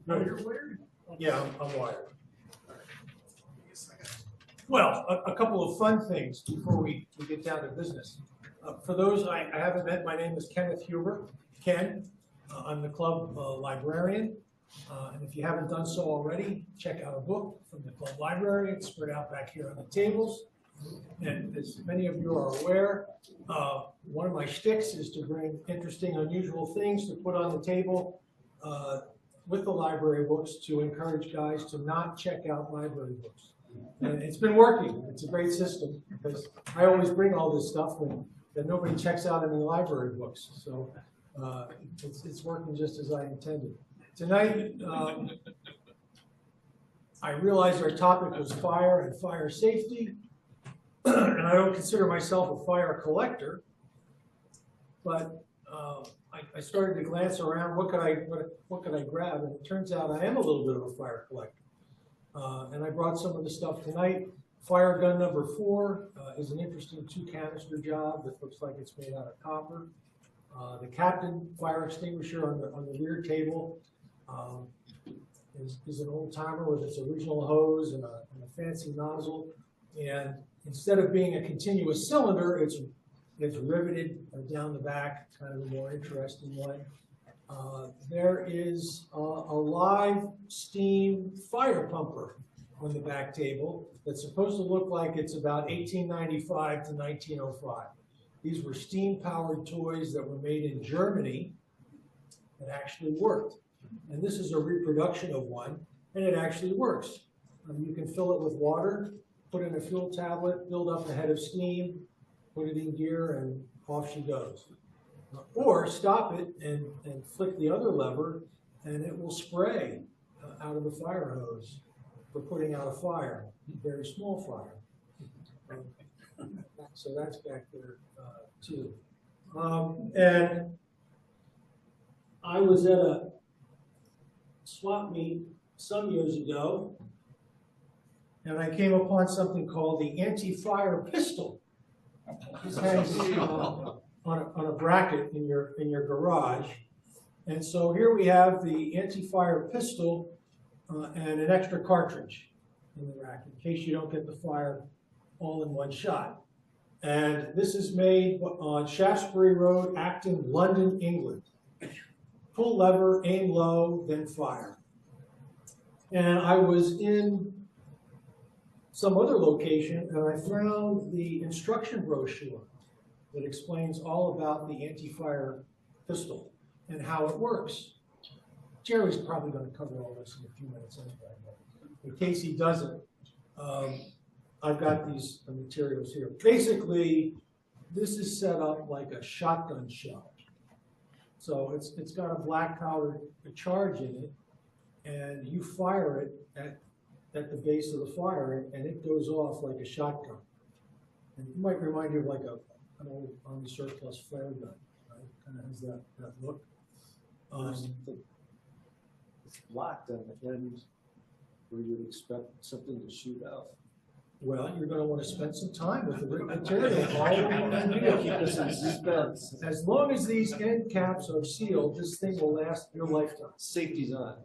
No, you're wired? Yeah, I'm wired. Well, a couple of fun things before we get down to business. For those I haven't met, my name is Kenneth Huber. Ken, I'm the club librarian. And if you haven't done so already, check out a book from the club library. It's spread out back here on the tables. And as many of you are aware, one of my shticks is to bring interesting, unusual things to put on the table with the library books to encourage guys to not check out library books. And it's been working. It's a great system because I always bring all this stuff that nobody checks out any library books. So it's working just as I intended. Tonight, I realized our topic was fire and fire safety. And I don't consider myself a fire collector, but I started to glance around. What could I grab? And it turns out I am a little bit of a fire collector. And I brought some of the stuff tonight. Fire gun number 4 is an interesting 2-canister job that looks like it's made out of copper. The Captain fire extinguisher on the rear table is an old timer with its original hose and a fancy nozzle. And instead of being a continuous cylinder, it's riveted down the back, kind of a more interesting one. There is a live steam fire pumper on the back table that's supposed to look like it's about 1895 to 1905. These were steam-powered toys that were made in Germany that actually worked. And this is a reproduction of one, and it actually works. You can fill it with water, put in a fuel tablet, build up a head of steam, put it in gear, and off she goes. Or stop it and flick the other lever, and it will spray out of the fire hose for putting out a fire, a very small fire. So that's back there too. And I was at a swap meet some years ago, and I came upon something called the anti-fire pistol. This hangs on a bracket in your garage. And so here we have the anti-fire pistol and an extra cartridge in the rack in case you don't get the fire all in one shot. And this is made on Shaftesbury Road, Acton, London, England. Pull lever, aim low, then fire. And I was in some other location and I found the instruction brochure that explains all about the anti-fire pistol and how it works. Jerry's probably going to cover all this in a few minutes anyway, but in case he doesn't, I've got these materials here. Basically, this is set up like a shotgun shell. So it's got a black powder charge in it, and you fire it at the base of the fire, and it goes off like a shotgun. And it might remind you of like an old Army surplus flare gun, right? Kind of has that look. It's locked on the end where you'd expect something to shoot out. Well, you're going to want to spend some time with the material. All you want to do, Keep us in suspense. as long as these end caps are sealed, this thing will last your lifetime. Safety's on.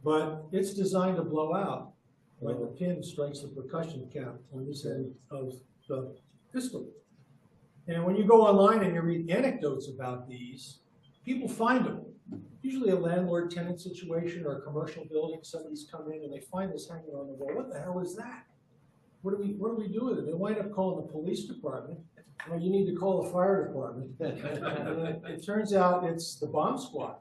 But it's designed to blow out when the pin strikes the percussion cap on this end of the pistol. And when you go online and you read anecdotes about these, people find them. Usually a landlord-tenant situation or a commercial building, somebody's come in and they find this hanging on the wall. What the hell is that? What do we do with it? They wind up calling the police department. Well, you need to call the fire department. And it turns out it's the bomb squad.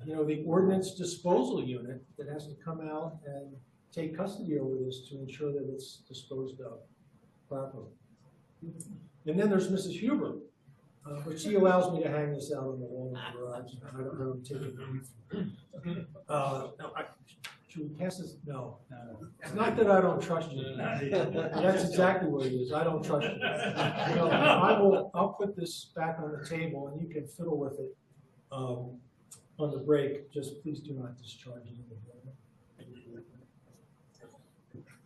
You know, the ordnance disposal unit that has to come out and take custody over this to ensure that it's disposed of properly. And then there's Mrs. Huber, but she allows me to hang this out on the wall in the garage. I don't take it with me. Should we pass this? No. It's not that I don't trust you. That's exactly what it is. I don't trust you. I'll put this back on the table and you can fiddle with it on the break. Just please do not discharge it.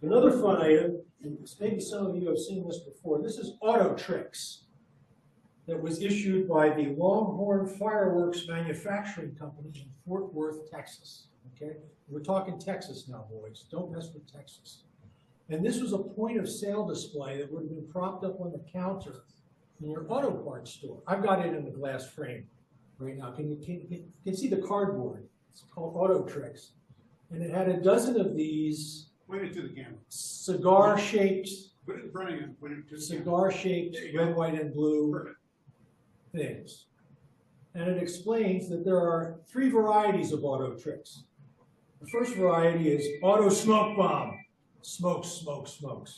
Another fun item, and maybe some of you have seen this before. This is Auto Tricks that was issued by the Longhorn Fireworks Manufacturing Company in Fort Worth, Texas. okay? We're talking Texas now, boys. Don't mess with Texas. And this was a point of sale display that would have been propped up on the counter in your auto parts store. I've got it in the glass frame right now. You can see the cardboard. It's called Auto Tricks. And it had a dozen of these Point it to the camera. cigar-shaped, Put it in front of you. Point it to the cigar-shaped red, white, and blue Perfect. things. And it explains that there are 3 varieties of Auto Tricks. The first variety is Auto Smoke Bomb. Smokes, smokes, smokes.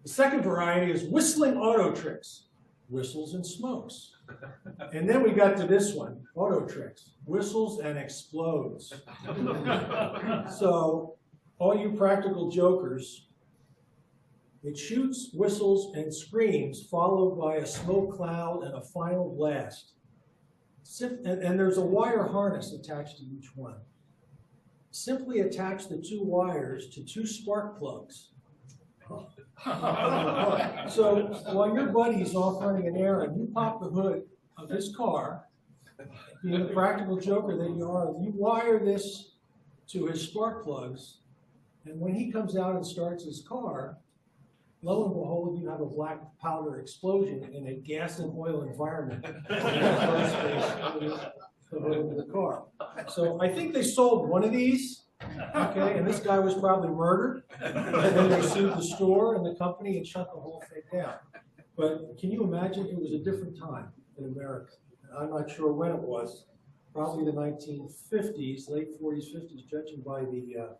The second variety is Whistling Auto Tricks. Whistles and smokes. And then we got to this one, Auto Tricks. Whistles and explodes. So, all you practical jokers, it shoots, whistles, and screams, followed by a smoke cloud and a final blast. And there's a wire harness attached to each one. Simply attach the 2 wires to 2 spark plugs. So while your buddy's off running an errand, you pop the hood of his car, being the practical joker that you are, you wire this to his spark plugs, and when he comes out and starts his car, lo and behold, you have a black powder explosion in a gas and oil environment in the car. So I think they sold one of these, okay, and this guy was probably murdered, and then they sued the store and the company and shut the whole thing down. But can you imagine? It was a different time in America. I'm not sure when it was, probably the 1950s, late 40s, 50s, judging by the,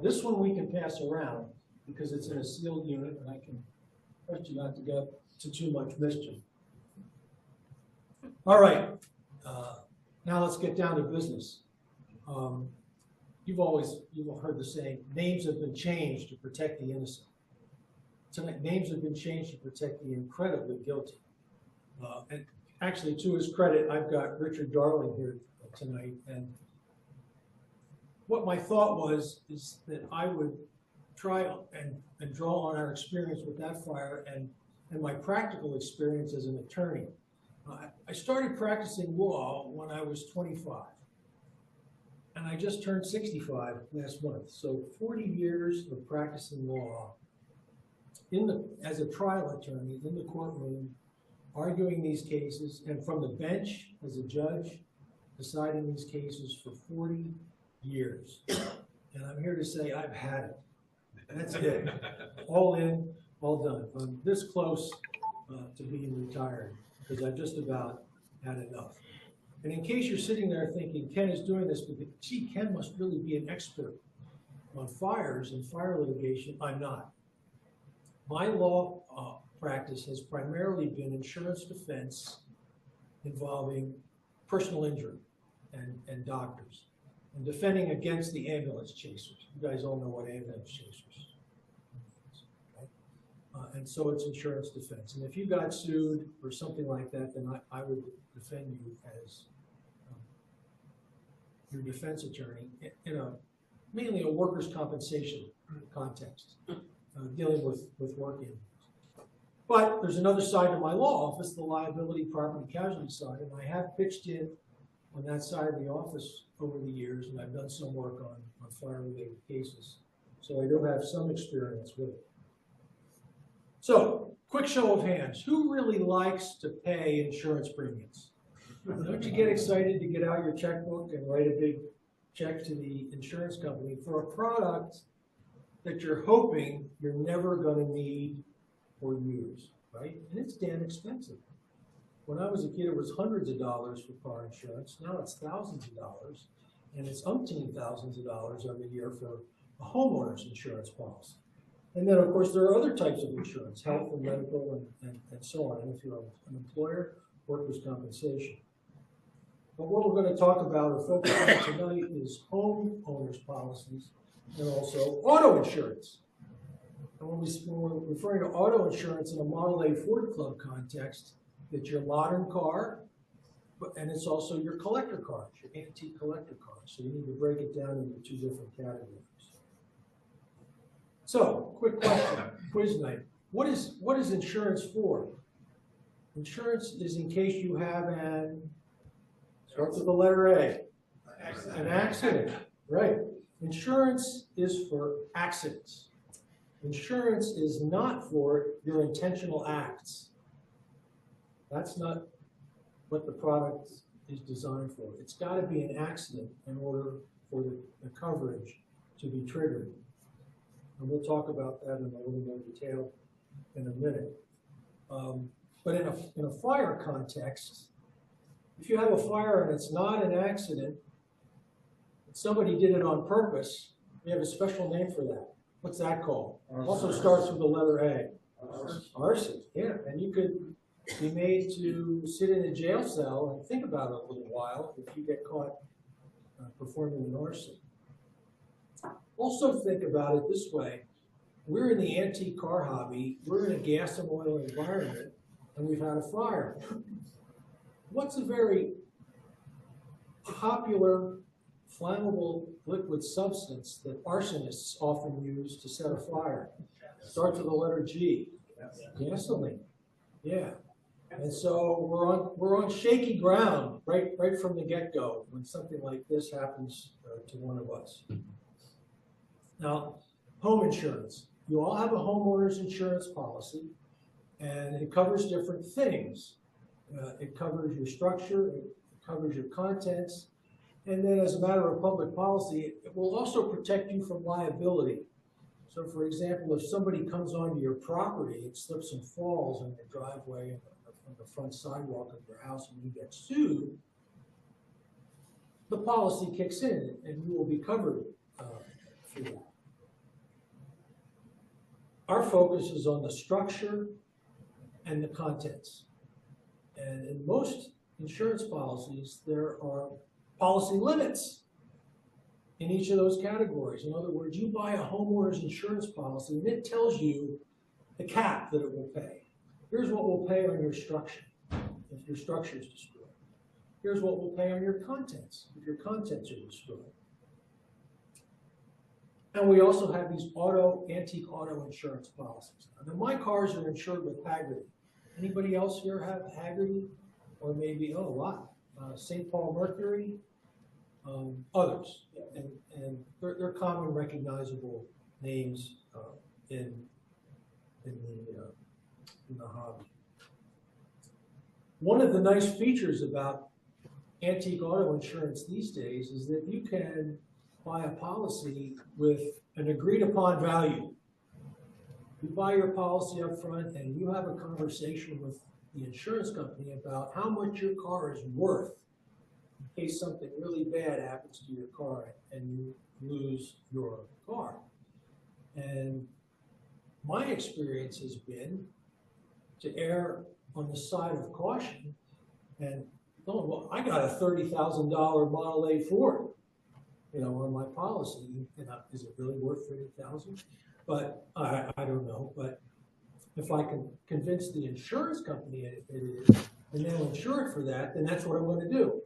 this one we can pass around because it's in a sealed unit and I can trust you not to get to too much mischief. All right, now let's get down to business. You've heard the saying, names have been changed to protect the innocent. Tonight, names have been changed to protect the incredibly guilty. And actually, to his credit, I've got Richard Darling here tonight, and what my thought was is that I would try and draw on our experience with that fire and my practical experience as an attorney. I started practicing law when I was 25, and I just turned 65 last month. So 40 years of practicing law as a trial attorney in the courtroom, arguing these cases, and from the bench as a judge, deciding these cases for 40 years. And I'm here to say I've had it. That's it. All in, all done. I'm this close to being retired because I've just about had enough. And in case you're sitting there thinking, Ken is doing this, but gee, Ken must really be an expert on fires and fire litigation. I'm not. My law practice has primarily been insurance defense involving personal injury and doctors, and defending against the ambulance chasers. You guys all know what ambulance chasers are. Okay? And so it's insurance defense. And if you got sued or something like that, then I would defend you as your defense attorney in mainly a workers' compensation context, dealing with work injuries. But there's another side to my law office, the liability, property, casualty side, and I have pitched in on that side of the office over the years, and I've done some work on fire-related cases. So I do have some experience with it. So, quick show of hands. Who really likes to pay insurance premiums? Don't you get excited to get out your checkbook and write a big check to the insurance company for a product that you're hoping you're never going to need or use, right? And it's damn expensive. When I was a kid, it was hundreds of dollars for car insurance. Now it's thousands of dollars, and it's umpteen thousands of dollars every year for a homeowner's insurance policy. And then, of course, there are other types of insurance, health and medical and so on. And if you're an employer, workers' compensation. But what we're going to talk about or focus on tonight is homeowners' policies and also auto insurance. And when we're referring to auto insurance in a Model A Ford Club context, it's your modern car, and it's also your collector cars, your antique collector cars. So you need to break it down into 2 different categories. So, quick question, quiz night. What is insurance for? Insurance is in case you have starts with the letter A. An accident, right. Insurance is for accidents. Insurance is not for your intentional acts. That's not what the product is designed for. It's got to be an accident in order for the coverage to be triggered. And we'll talk about that in a little more detail in a minute. But in a fire context, if you have a fire and it's not an accident, somebody did it on purpose, we have a special name for that. What's that called? Also starts with the letter A. Arson, yeah. And you could be made to sit in a jail cell and think about it a little while if you get caught performing an arson. Also think about it this way. We're in the antique car hobby, we're in a gas and oil environment, and we've had a fire. What's a very popular flammable liquid substance that arsonists often use to set a fire? Starts with the letter G. Gasoline. Yeah. And so we're on shaky ground right from the get-go when something like this happens to one of us. Now, home insurance. You all have a homeowner's insurance policy, and it covers different things. It covers your structure, it covers your contents, and then as a matter of public policy, it will also protect you from liability. So for example, if somebody comes onto your property and slips and falls in your driveway on the front sidewalk of your house and you get sued, the policy kicks in and you will be covered for that. Our focus is on the structure and the contents. And in most insurance policies, there are policy limits in each of those categories. In other words, you buy a homeowner's insurance policy and it tells you the cap that it will pay. Here's what we'll pay on your structure if your structure is destroyed. Here's what we'll pay on your contents if your contents are destroyed. And we also have these antique auto insurance policies. Now, my cars are insured with Plagge. Anybody else here have Plagge? Or maybe, oh, a lot. St. Paul Mercury, others. And they're common recognizable names in the hobby. One of the nice features about antique auto insurance these days is that you can buy a policy with an agreed upon value. You buy your policy up front and you have a conversation with the insurance company about how much your car is worth in case something really bad happens to your car and you lose your car. And my experience has been to err on the side of caution and, oh, well, I got a $30,000 Model A Ford, on my policy. Is it really worth $30,000? But I don't know. But if I can convince the insurance company it is, and they'll insure it for that, then that's what I'm going to do.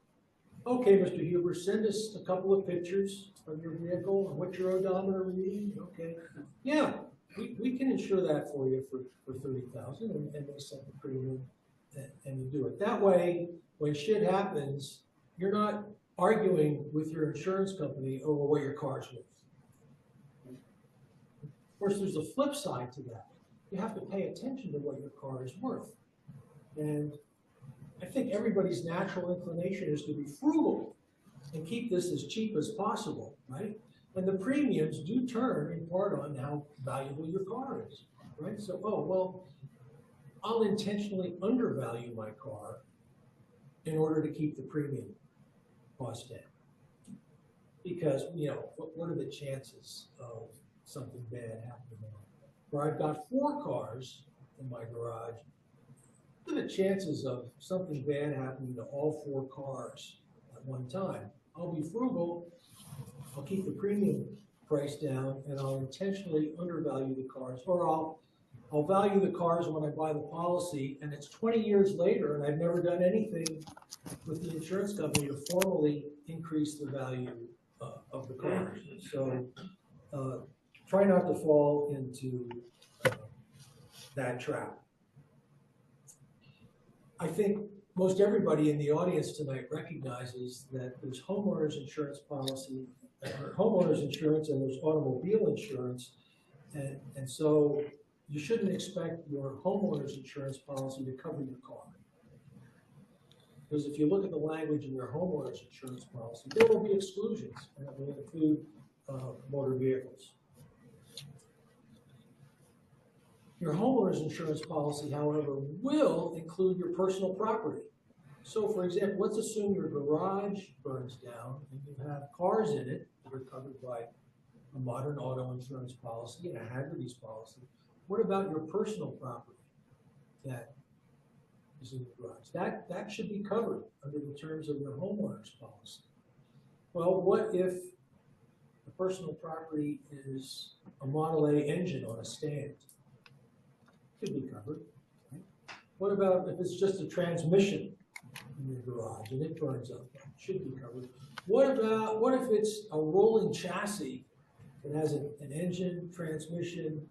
Okay, Mr. Huber, send us a couple of pictures of your vehicle and what your odometer reading. Okay, yeah, we can insure that for you for $30,000, and they set the premium and you do it. That way, when shit happens, you're not arguing with your insurance company over what your car's worth. Of course, there's a flip side to that. You have to pay attention to what your car is worth. And I think everybody's natural inclination is to be frugal and keep this as cheap as possible, right? And the premiums do turn in part on how valuable your car is, right? So, oh, well, I'll intentionally undervalue my car in order to keep the premium cost down. Because, what are the chances of something bad happening? Where I've got 4 cars in my garage, what are the chances of something bad happening to all 4 cars at one time? I'll be frugal, I'll keep the premium price down, and I'll intentionally undervalue the cars, or I'll value the cars when I buy the policy, and it's 20 years later, and I've never done anything with the insurance company to formally increase the value of the cars. So try not to fall into that trap. I think most everybody in the audience tonight recognizes that there's homeowners insurance policy, or homeowners insurance, and there's automobile insurance. And so you shouldn't expect your homeowners insurance policy to cover your car. Because if you look at the language in your homeowners insurance policy, there will be exclusions, and it will include motor vehicles. Your homeowner's insurance policy, however, will include your personal property. So, for example, let's assume your garage burns down and you have cars in it that are covered by a modern auto insurance policy and a hazardous policy. What about your personal property that is in the garage? That should be covered under the terms of your homeowner's policy. Well, what if the personal property is a Model A engine on a stand? Could be covered. Right? What about if it's just a transmission in your garage and it burns up? Should be covered. What if it's a rolling chassis that has an engine, transmission,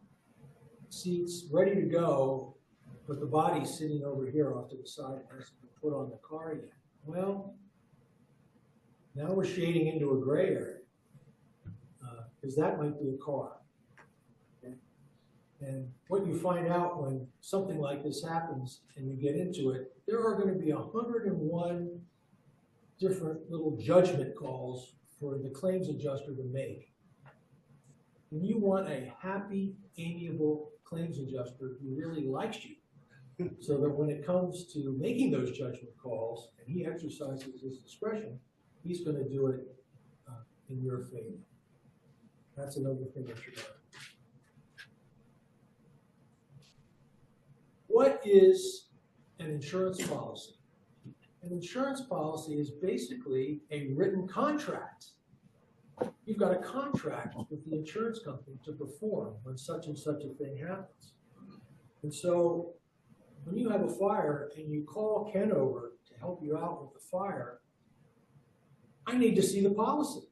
seats ready to go, but the body's sitting over here off to the side and hasn't been put on the car yet? Well, now we're shading into a gray area because that might be a car. And what you find out when something like this happens and you get into it, there are going to be 101 different little judgment calls for the claims adjuster to make. And you want a happy, amiable claims adjuster who really likes you, so that when it comes to making those judgment calls and he exercises his discretion, he's going to do it in your favor. That's another thing that you learn. What is an insurance policy? An insurance policy is basically a written contract. You've got a contract with the insurance company to perform when such and such a thing happens. And so when you have a fire and you call Ken over to help you out with the fire, I need to see the policy.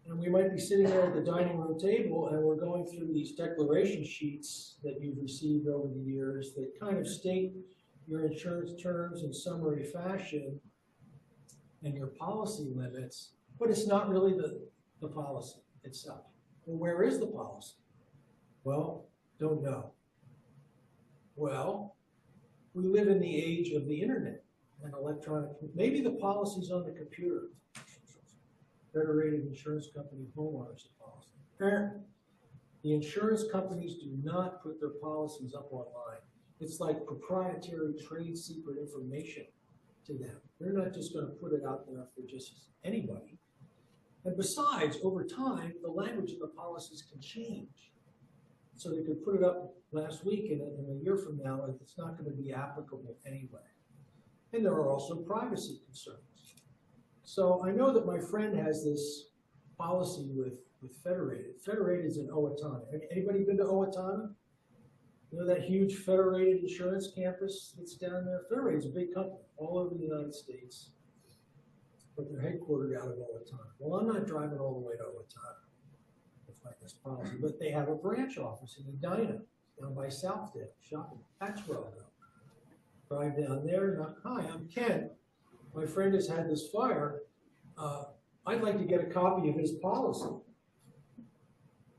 And we might be sitting there at the dining room table and we're going through these declaration sheets that you've received over the years that kind of state your insurance terms in summary fashion and your policy limits, but it's not really the policy itself. Well, where is the policy? Well, don't know. Well, we live in the age of the internet and electronic. Maybe the policy's on the computer. Federated Insurance Company homeowners policy. The insurance companies do not put their policies up online. It's like proprietary trade secret information to them. They're not just going to put it out there for just anybody. And besides, over time, the language of the policies can change. So they could put it up last week and a year from now, it's not going to be applicable anyway. And there are also privacy concerns. So I know that my friend has this policy with Federated. Federated is in Owatonna. Anybody been to Owatonna? You know that huge Federated insurance campus that's down there? Federated is a big company all over the United States, but they're headquartered out of Owatonna. Well, I'm not driving all the way to Owatonna to find this policy, but they have a branch office in Edina, down by Southdale, shopping. That's where I'll go. Drive down there. Hi, I'm Ken. My friend has had this fire. I'd like to get a copy of his policy.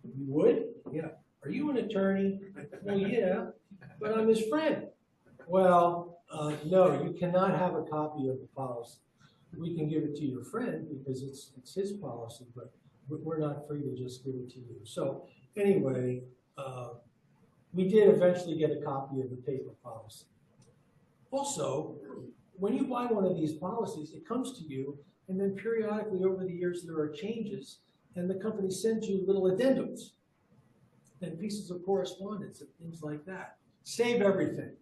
You would? Yeah. Are you an attorney? Well, yeah, but I'm his friend. Well, no, you cannot have a copy of the policy. We can give it to your friend because it's his policy, but we're not free to just give it to you. So anyway, we did eventually get a copy of the paper policy. Also, when you buy one of these policies, it comes to you, and then periodically over the years there are changes, and the company sends you little addendums and pieces of correspondence and things like that. Save everything.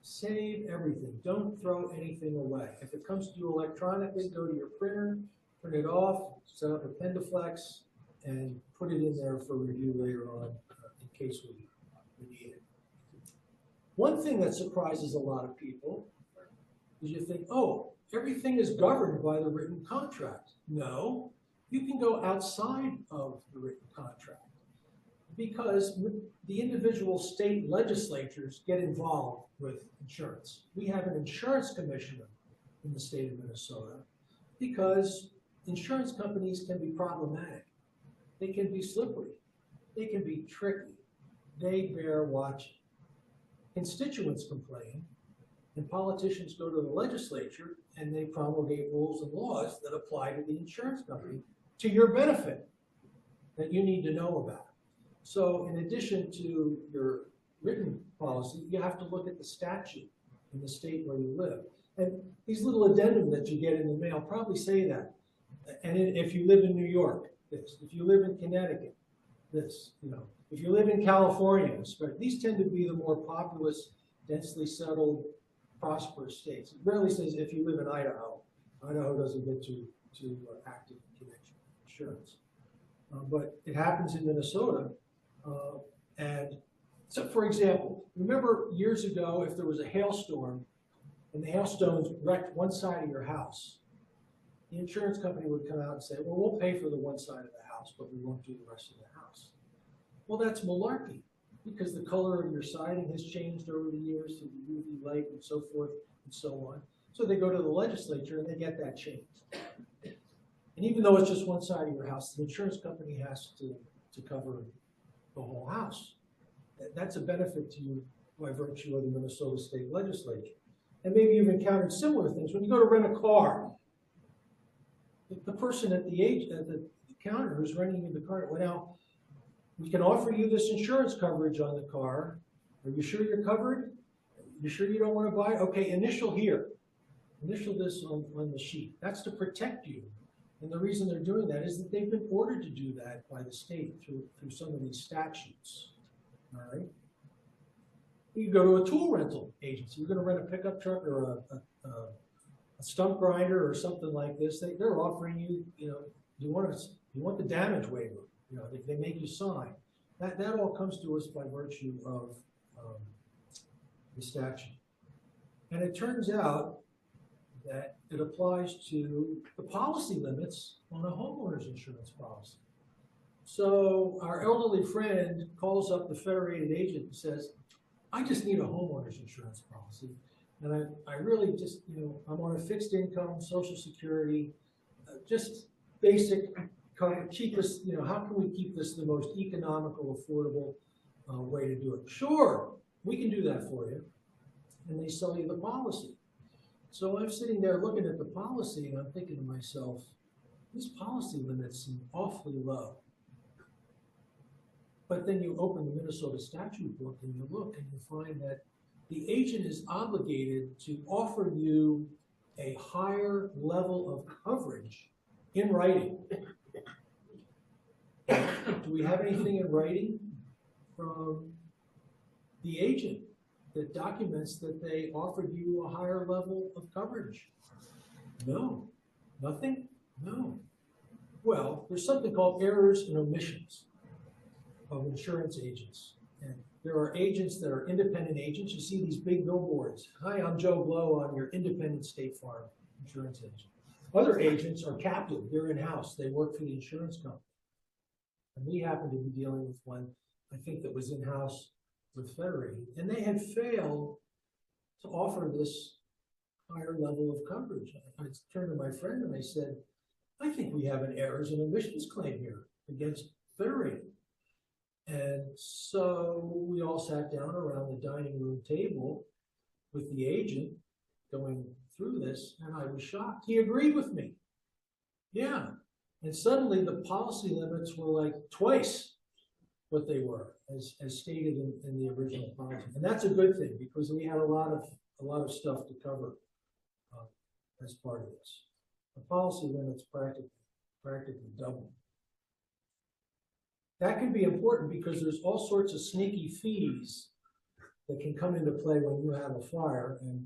Save everything. Don't throw anything away. If it comes to you electronically, go to your printer, print it off, set up a Pendaflex, and put it in there for review later on in case we need it. One thing that surprises a lot of people is you think, oh, everything is governed by the written contract. No, you can go outside of the written contract. Because the individual state legislatures get involved with insurance. We have an insurance commissioner in the state of Minnesota because insurance companies can be problematic. They can be slippery. They can be tricky. They bear watching. Constituents complain, and politicians go to the legislature and they promulgate rules and laws that apply to the insurance company to your benefit that you need to know about. So in addition to your written policy, you have to look at the statute in the state where you live. And these little addendum that you get in the mail probably say that. And if you live in New York, this. If you live in Connecticut, this. If you live in California, these tend to be the more populous, densely settled, prosperous states. It rarely says if you live in Idaho. Idaho doesn't get to active connection insurance. But it happens in Minnesota. And so, for example, remember years ago, if there was a hailstorm and the hailstones wrecked one side of your house, the insurance company would come out and say, well, we'll pay for the one side of the house, but we won't do the rest of the house. Well, that's malarkey, because the color of your siding has changed over the years through the UV light and so forth and so on. So they go to the legislature and they get that changed. And even though it's just one side of your house, the insurance company has to cover the whole house. That's a benefit to you by virtue of the Minnesota State Legislature. And maybe you've encountered similar things. When you go to rent a car, the person at the counter who's renting you the car, well, now, we can offer you this insurance coverage on the car. Are you sure you're covered? You sure you don't want to buy it? Okay, initial here. Initial this on the sheet. That's to protect you. And the reason they're doing that is that they've been ordered to do that by the state through some of these statutes. All right? You go to a tool rental agency. You're going to rent a pickup truck or a stump grinder or something like this. They're offering you, you want the damage waiver. They make you sign. That all comes to us by virtue of the statute. And it turns out that it applies to the policy limits on a homeowner's insurance policy. So our elderly friend calls up the federated agent and says, I just need a homeowner's insurance policy. And I really just, I'm on a fixed income, Social Security, just basic, kind of cheapest, how can we keep this the most economical, affordable way to do it? Sure, we can do that for you. And they sell you the policy. So I'm sitting there looking at the policy and I'm thinking to myself, these policy limits seem awfully low. But then you open the Minnesota statute book and you look and you find that the agent is obligated to offer you a higher level of coverage in writing. Do we have anything in writing from the agent that documents that they offered you a higher level of coverage? No. Nothing? No. Well, there's something called errors and omissions of insurance agents. And there are agents that are independent agents. You see these big billboards. Hi, I'm Joe Blow. I'm your independent State Farm insurance agent. Other agents are captive. They're in-house. They work for the insurance company. And we happen to be dealing with one, I think, that was in-house with Federated. And they had failed to offer this higher level of coverage. I turned to my friend and I said, I think we have an errors and omissions claim here against Federated. And so we all sat down around the dining room table with the agent going through this, and I was shocked. He agreed with me. Yeah. And suddenly the policy limits were like twice what they were as stated in the original policy. And that's a good thing because we had a lot of stuff to cover as part of this. The policy limits practically doubled. That can be important because there's all sorts of sneaky fees that can come into play when you have a fire. And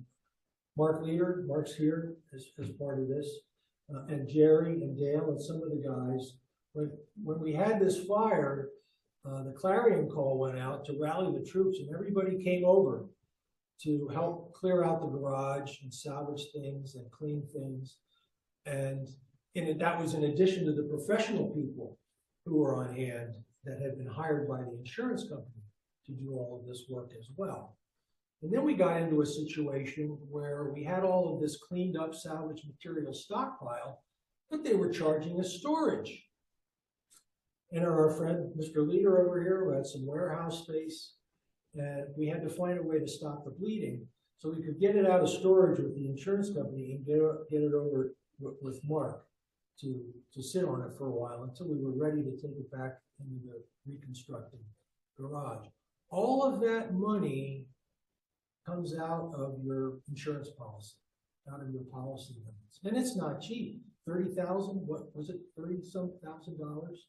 Mark's here as part of this, and Jerry and Dale and some of the guys. When we had this fire, the clarion call went out to rally the troops, and everybody came over to help clear out the garage and salvage things and clean things. And that was in addition to the professional people who were on hand that had been hired by the insurance company to do all of this work as well. And then we got into a situation where we had all of this cleaned up salvage material stockpile, but they were charging us storage. And our friend, Mr. Leader over here, who had some warehouse space, and we had to find a way to stop the bleeding so we could get it out of storage with the insurance company and get it over with Mark to sit on it for a while until we were ready to take it back into the reconstructed garage. All of that money comes out of your insurance policy, out of your policy limits. And it's not cheap. 30,000, what was it, 30-some thousand dollars?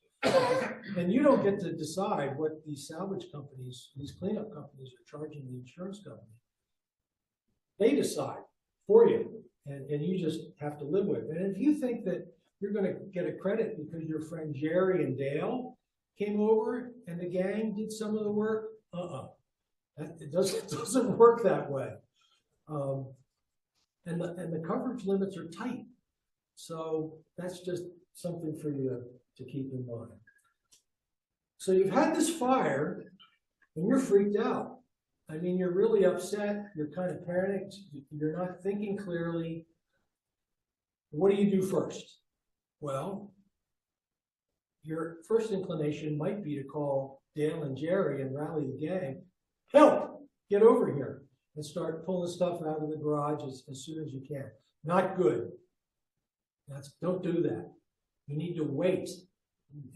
And you don't get to decide what these salvage companies, these cleanup companies are charging the insurance company. They decide for you, and you just have to live with it. And if you think that you're going to get a credit because your friend Jerry and Dale came over and the gang did some of the work, it doesn't work that way. And the coverage limits are tight. So that's just something for you to keep in mind. So you've had this fire and you're freaked out. I mean, you're really upset. You're kind of panicked. You're not thinking clearly. What do you do first? Well, your first inclination might be to call Dale and Jerry and rally the gang. Help! Get over here and start pulling stuff out of the garage as soon as you can. Not good. Don't do that. You need to wait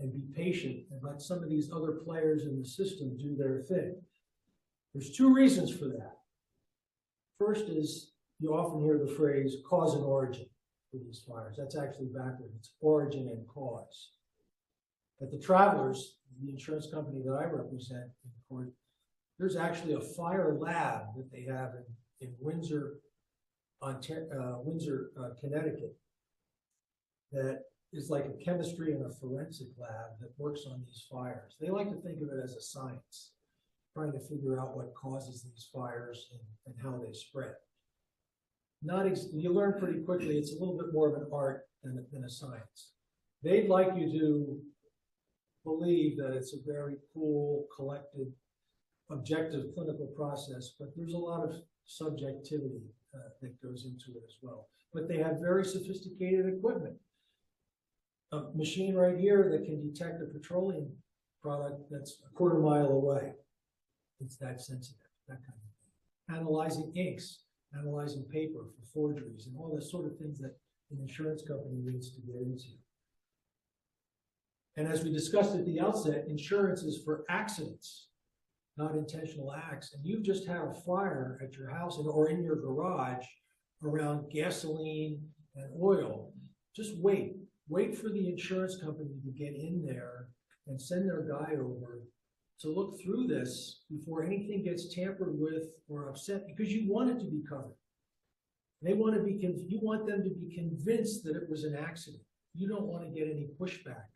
and be patient and let some of these other players in the system do their thing. There's two reasons for that. First is you often hear the phrase cause and origin for these fires. That's actually backward. It's origin and cause. At the Travelers, the insurance company that I represent in court, there's actually a fire lab that they have in Windsor, Connecticut, that is like a chemistry and a forensic lab that works on these fires. They like to think of it as a science, trying to figure out what causes these fires and how they spread. You learn pretty quickly it's a little bit more of an art than a science. They'd like you to believe that it's a very cool, collected, objective clinical process, but there's a lot of subjectivity that goes into it as well. But they have very sophisticated equipment. A machine right here that can detect a petroleum product that's a quarter mile away. It's that sensitive, that kind of thing. Analyzing inks, analyzing paper for forgeries, and all the sort of things that an insurance company needs to get into. And as we discussed at the outset, insurance is for accidents, not intentional acts. And you just had a fire at your house or in your garage around gasoline and oil. Just wait. Wait for the insurance company to get in there and send their guy over to look through this before anything gets tampered with or upset, because you want it to be covered. You want them to be convinced that it was an accident. You don't want to get any pushback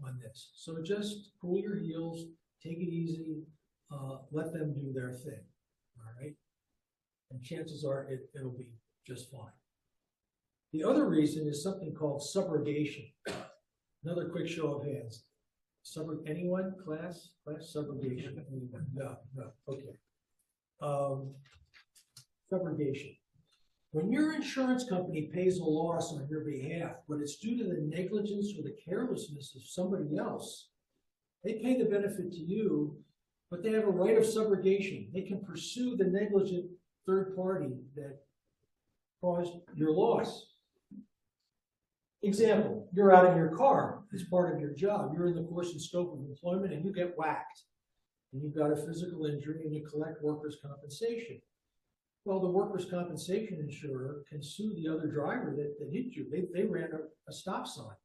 on this. So just cool your heels, take it easy, let them do their thing, all right? And chances are it'll be just fine. The other reason is something called subrogation. Another quick show of hands. Anyone? Class? Subrogation? Anyone? No. Okay. Subrogation. When your insurance company pays a loss on your behalf, but it's due to the negligence or the carelessness of somebody else, they pay the benefit to you, but they have a right of subrogation. They can pursue the negligent third party that caused your loss. Example, you're out in your car as part of your job. You're in the course and scope of employment and you get whacked. And you've got a physical injury and you collect workers' compensation. Well, the workers' compensation insurer can sue the other driver that hit you. They ran a stop sign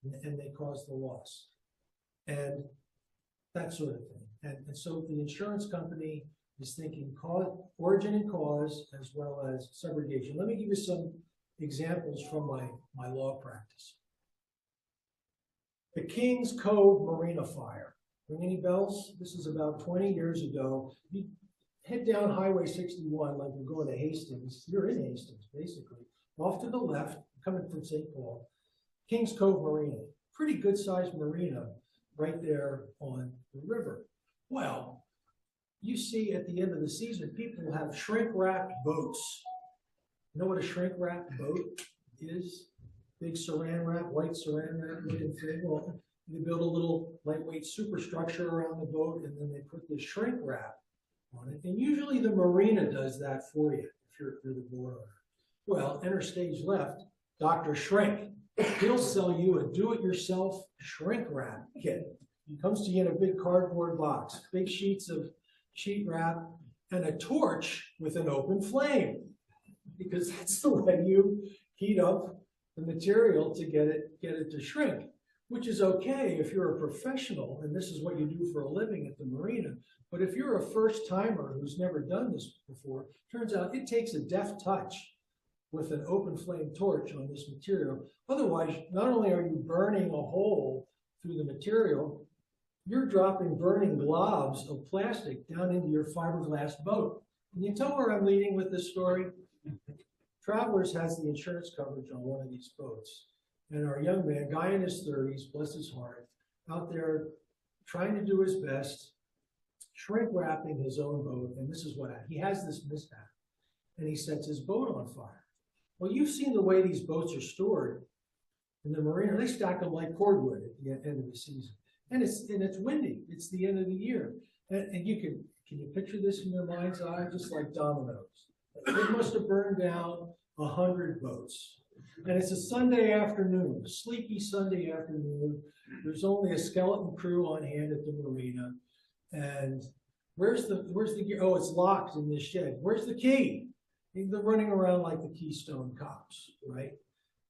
and they caused the loss. And that sort of thing. And so the insurance company is thinking origin and cause as well as subrogation. Let me give you some examples from my law practice. The Kings Cove Marina fire. Ring any bells? This is about 20 years ago. You head down Highway 61 like you're going to Hastings. You're in Hastings, basically. Off to the left, coming from St. Paul, Kings Cove Marina. Pretty good-sized marina. right there on the river. Well, you see at the end of the season, people have shrink-wrapped boats. You know what a shrink-wrapped boat is? Big saran wrap, white saran wrap looking thing. Well, you build a little lightweight superstructure around the boat, and then they put this shrink wrap on it. And usually the marina does that for you if you're the boat owner. Well, enter stage left, Dr. Shrink. He'll sell you a do-it-yourself shrink wrap kit. He comes to you in a big cardboard box, big sheets of sheet wrap, and a torch with an open flame, because that's the way you heat up the material to get it to shrink, which is okay if you're a professional and this is what you do for a living at the marina. But if you're a first timer who's never done this before, turns out it takes a deft touch with an open flame torch on this material. Otherwise, not only are you burning a hole through the material, you're dropping burning globs of plastic down into your fiberglass boat. Can you tell where I'm leading with this story? Travelers has the insurance coverage on one of these boats. And our young man, guy in his 30s, bless his heart, out there trying to do his best, shrink wrapping his own boat. And this is what happened. He has this mishap and he sets his boat on fire. Well, you've seen the way these boats are stored in the marina. They stack them like cordwood at the end of the season. And it's windy. It's the end of the year. And can you picture this in your mind's eye? Just like dominoes. It must have burned down 100 boats. And it's a Sunday afternoon, a sleepy Sunday afternoon. There's only a skeleton crew on hand at the marina. And where's the gear? Oh, it's locked in this shed. Where's the key? They're running around like the Keystone Cops, right?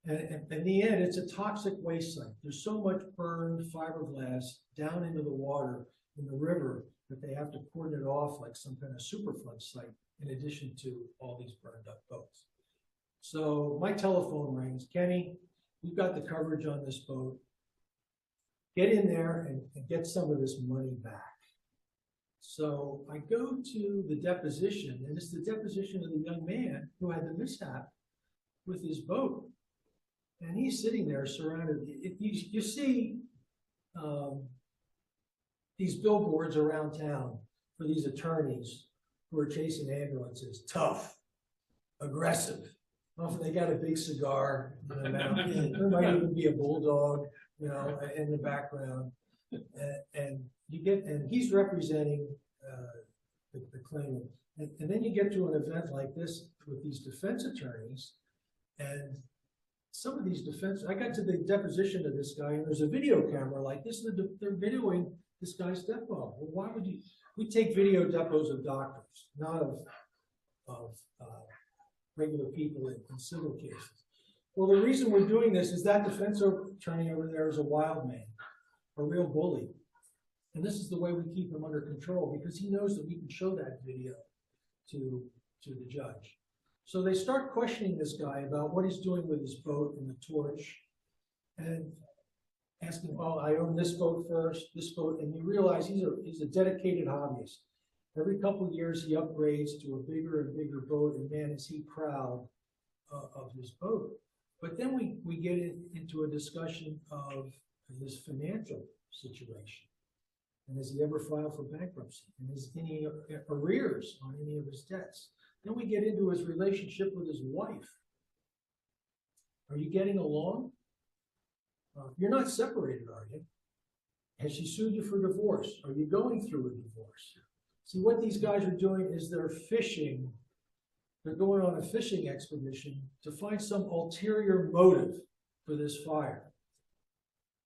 And in the end, it's a toxic waste site. There's so much burned fiberglass down into the water in the river that they have to cordon it off like some kind of Superfund site, in addition to all these burned up boats. So my telephone rings. Kenny, we've got the coverage on this boat. Get in there and get some of this money back. So I go to the deposition, and it's the deposition of the young man who had the mishap with his boat. And he's sitting there surrounded. You see these billboards around town for these attorneys who are chasing ambulances. Tough, aggressive. Often they got a big cigar in their mouth. There might even be a bulldog, in the background. And he's representing the claimant. And then you get to an event like this with these defense attorneys, and some of these I got to the deposition of this guy, and there's a video camera like this. They're videoing this guy's depo. Well, why would you? We take video depos of doctors, not of regular people in civil cases. Well, the reason we're doing this is that defense attorney over there is a wild man, a real bully. And this is the way we keep him under control, because he knows that we can show that video to the judge. So they start questioning this guy about what he's doing with his boat and the torch, and asking, oh, I own this boat first, this boat, and you realize he's a dedicated hobbyist. Every couple of years he upgrades to a bigger and bigger boat, and man, is he proud of his boat. But then we get into a discussion of his financial situation. And has he ever filed for bankruptcy? And is any arrears on any of his debts? Then we get into his relationship with his wife. Are you getting along? You're not separated, are you? Has she sued you for divorce? Are you going through a divorce? See, what these guys are doing is they're fishing. They're going on a fishing expedition to find some ulterior motive for this fire.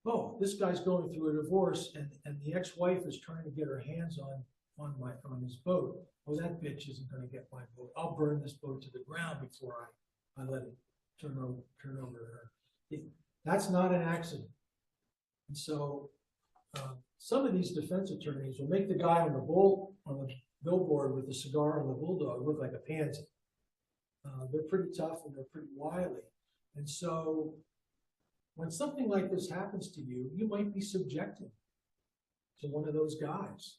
Oh, this guy's going through a divorce, and the ex-wife is trying to get her hands on his boat. Oh, that bitch isn't going to get my boat. I'll burn this boat to the ground before I let it turn over to her. That's not an accident. And so some of these defense attorneys will make the guy on the billboard with the cigar and the bulldog look like a pansy. They're pretty tough and they're pretty wily. And so when something like this happens to you, you might be subjected to one of those guys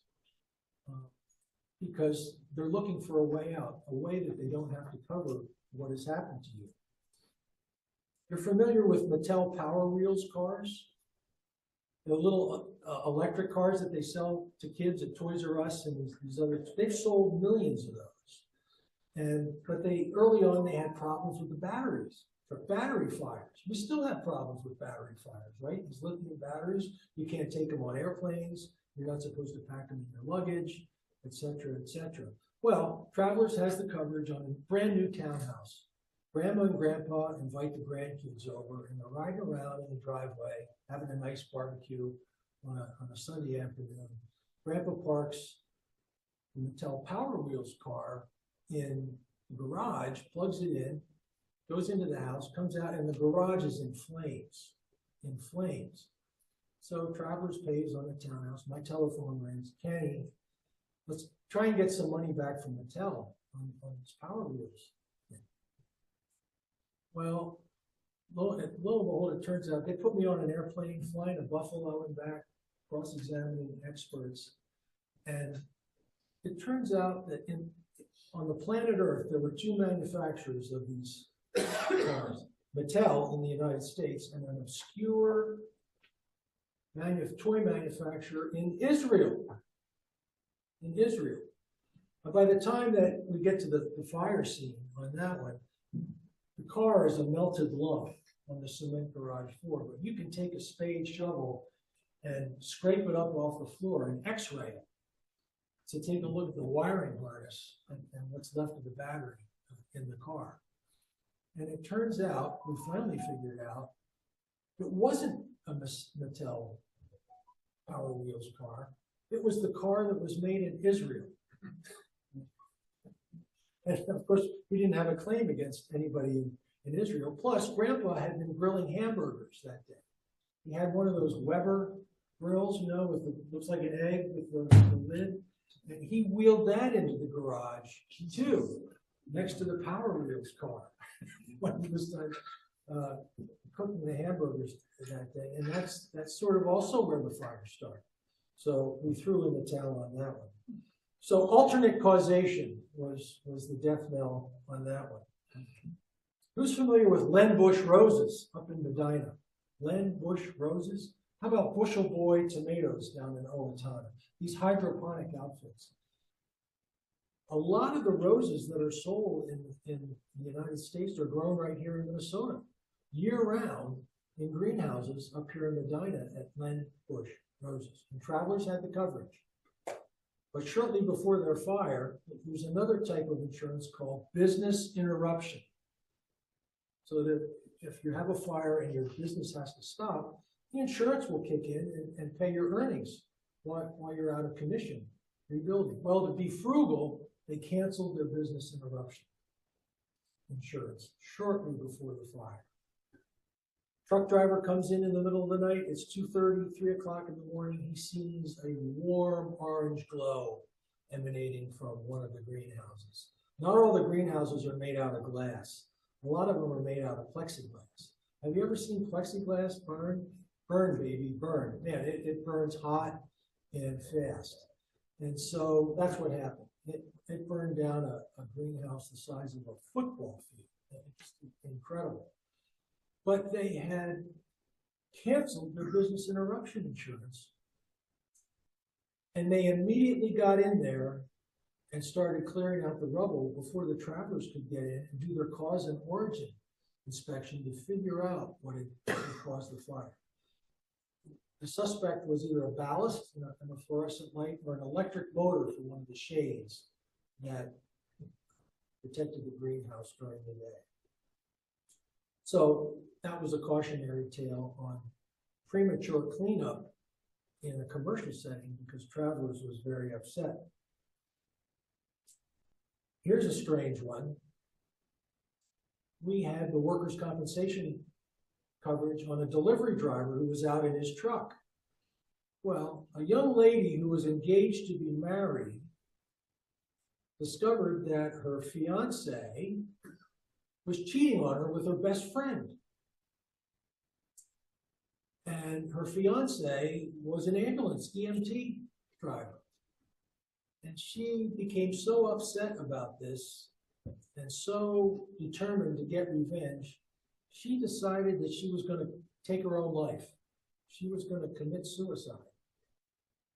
because they're looking for a way out, a way that they don't have to cover what has happened to you. You're familiar with Mattel Power Wheels cars? the little electric cars that they sell to kids at Toys R Us and these other, they've sold millions of those. But early on they had problems with the batteries, for battery fires. We still have problems with battery fires, right? These lithium batteries, you can't take them on airplanes. You're not supposed to pack them in your luggage, et cetera, et cetera. Well, Travelers has the coverage on a brand new townhouse. Grandma and grandpa invite the grandkids over and they're riding around in the driveway, having a nice barbecue on a Sunday afternoon. Grandpa parks the Mattel Power Wheels car in the garage, plugs it in, goes into the house, comes out, and the garage is in flames. In flames. So Travelers pays on the townhouse. My telephone rings. Kenny, let's try and get some money back from Mattel on these Power Wheels. Well, lo and behold, it turns out they put me on an airplane flying to Buffalo and back, cross-examining experts. And it turns out that on the planet Earth, there were two manufacturers of these cars. Mattel in the United States and an obscure toy manufacturer in Israel. In Israel. But by the time that we get to the fire scene on that one, the car is a melted lump on the cement garage floor. But you can take a spade shovel and scrape it up off the floor and x-ray it to take a look at the wiring harness and what's left of the battery in the car. And it turns out, we finally figured out, it wasn't a Mattel Power Wheels car. It was the car that was made in Israel. And of course, we didn't have a claim against anybody in Israel. Plus, Grandpa had been grilling hamburgers that day. He had one of those Weber grills, you know, with looks like an egg with the lid. And he wheeled that into the garage too, next to the Power Wheels car when he was cooking the hamburgers that day. And that's sort of also where the fire started. So we threw in the towel on that one. So alternate causation was the death knell on that one. Who's familiar with Len Bush roses up in Medina? Len Bush roses? How about Bushel Boy tomatoes down in Owatonna? These hydroponic outfits. A lot of the roses that are sold in the United States are grown right here in Minnesota, year-round in greenhouses up here in Medina at Len Bush roses. And Travelers had the coverage. But shortly before their fire, there's another type of insurance called business interruption. So that if you have a fire and your business has to stop, the insurance will kick in and pay your earnings while you're out of commission rebuilding. Well, to be frugal, they canceled their business interruption insurance shortly before the fire. Truck driver comes in the middle of the night. It's 2:30, 3 o'clock in the morning. He sees a warm orange glow emanating from one of the greenhouses. Not all the greenhouses are made out of glass. A lot of them are made out of plexiglass. Have you ever seen plexiglass burn? Burn, baby, burn. Man, it burns hot and fast. And so that's what happened. It burned down a greenhouse the size of a football field. It's incredible. But they had canceled their business interruption insurance. And they immediately got in there and started clearing out the rubble before the Travelers could get in and do their cause and origin inspection to figure out what had caused the fire. The suspect was either a ballast in a fluorescent light or an electric motor for one of the shades that protected the greenhouse during the day. So that was a cautionary tale on premature cleanup in a commercial setting because Travelers was very upset. Here's a strange one. We had the workers' compensation coverage on a delivery driver who was out in his truck. Well, a young lady who was engaged to be married discovered that her fiance was cheating on her with her best friend. And her fiance was an ambulance EMT driver. And she became so upset about this and so determined to get revenge, she decided that she was going to take her own life. she was going to commit suicide.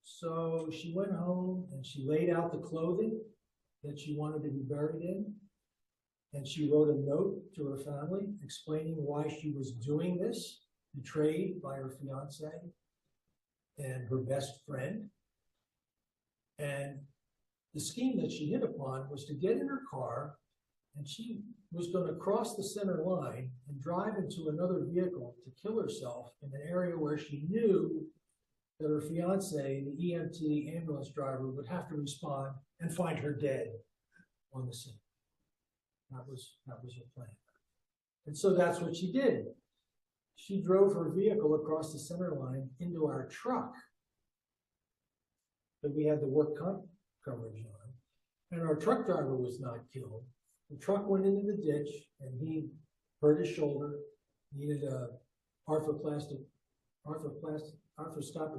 So she went home and she laid out the clothing that she wanted to be buried in. And she wrote a note to her family explaining why she was doing this, betrayed by her fiance and her best friend. And the scheme that she hit upon was to get in her car, and she was going to cross the center line and drive into another vehicle to kill herself in an area where she knew that her fiance, the EMT ambulance driver, would have to respond and find her dead on the scene. That was her plan. And so that's what she did. She drove her vehicle across the center line into our truck that we had the work comp coverage on. And our truck driver was not killed. The truck went into the ditch and he hurt his shoulder, needed a arthroscopic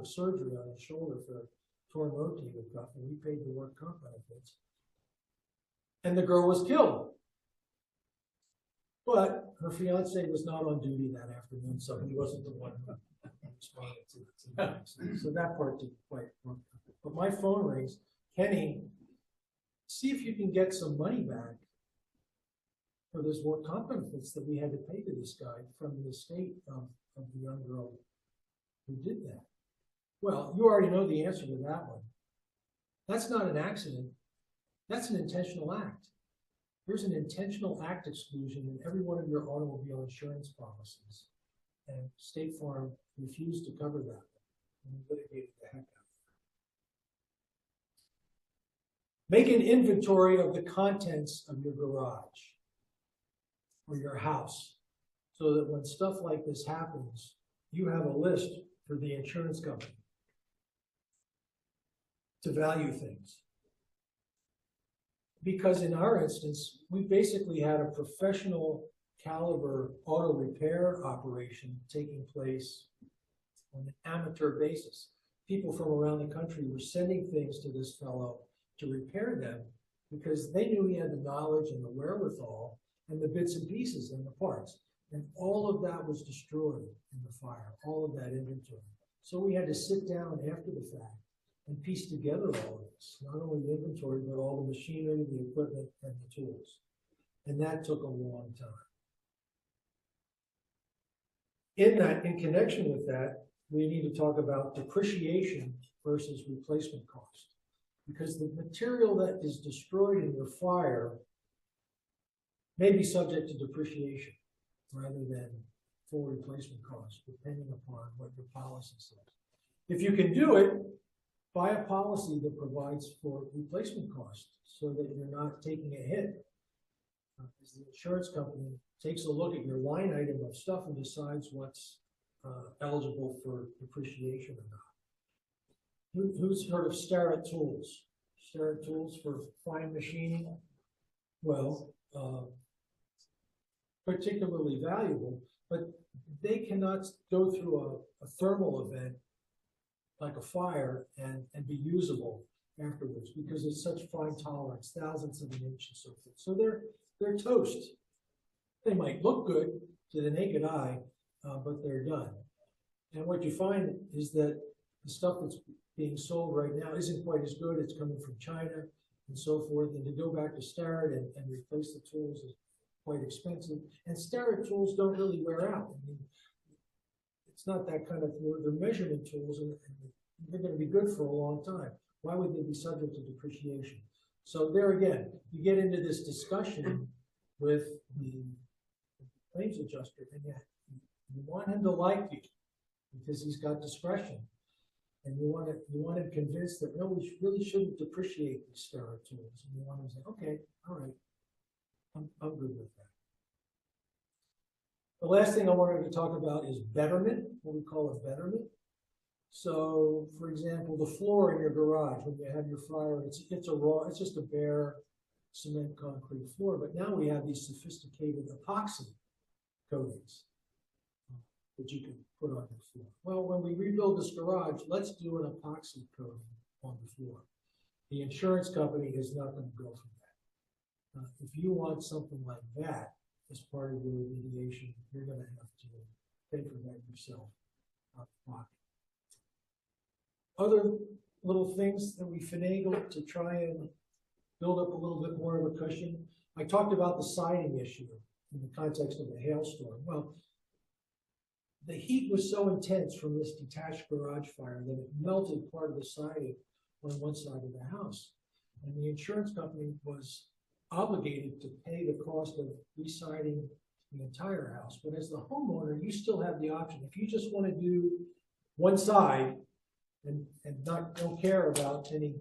surgery on his shoulder for a torn rotator cuff, and we paid the work comp benefits. And the girl was killed. But her fiance was not on duty that afternoon, so he wasn't the one who responded to the accident. So that part didn't quite work. But my phone rings. Kenny, see if you can get some money back for this work comp benefits that we had to pay to this guy from the estate of the young girl who did that. Well, you already know the answer to that one. That's not an accident. That's an intentional act. There's an intentional act exclusion in every one of your automobile insurance policies. And State Farm refused to cover that. And we litigated the heck out of it. Make an inventory of the contents of your garage or your house so that when stuff like this happens, you have a list for the insurance company to value things. Because in our instance, we basically had a professional caliber auto repair operation taking place on an amateur basis. People from around the country were sending things to this fellow to repair them because they knew he had the knowledge and the wherewithal and the bits and pieces and the parts. And all of that was destroyed in the fire, all of that inventory. So we had to sit down after the fact and piece together all of this, not only the inventory, but all the machinery, the equipment, and the tools. And that took a long time. In connection with that, we need to talk about depreciation versus replacement cost. Because the material that is destroyed in your fire may be subject to depreciation rather than full replacement cost, depending upon what your policy says. If you can do it, buy a policy that provides for replacement costs so that you're not taking a hit. As the insurance company takes a look at your line item of stuff and decides what's eligible for depreciation or not. Who's heard of Starrett tools? Starrett tools for fine machining? Well, particularly valuable, but they cannot go through a thermal event like a fire and be usable afterwards because it's such fine tolerance, thousandths of an inch and so forth. So they're toast. They might look good to the naked eye, but they're done. And what you find is that the stuff that's being sold right now isn't quite as good. It's coming from China and so forth. And to go back to Starrett and replace the tools is quite expensive. And Starrett tools don't really wear out. I mean, it's not that kind of, they're measurement tools and they're going to be good for a long time. Why would they be subject to depreciation? So there again, you get into this discussion with the claims adjuster, and yet you want him to like you because he's got discretion. And you want him convinced that no, we really shouldn't depreciate these Starrett tools. And you want him to say, okay, all right, I'm good with that. The last thing I wanted to talk about is betterment, what we call a betterment. So, for example, the floor in your garage, when you have your fire, it's just a bare cement concrete floor. But now we have these sophisticated epoxy coatings that you can put on your floor. Well, when we rebuild this garage, let's do an epoxy coating on the floor. The insurance company is not going to go for that. If you want something like that as part of your remediation, you're going to have to pay for that yourself. pocket. Other little things that we finagled to try and build up a little bit more of a cushion. I talked about the siding issue in the context of the hailstorm. Well, the heat was so intense from this detached garage fire that it melted part of the siding on one side of the house. And the insurance company was obligated to pay the cost of residing the entire house. But as the homeowner, you still have the option. If you just want to do one side and don't care about any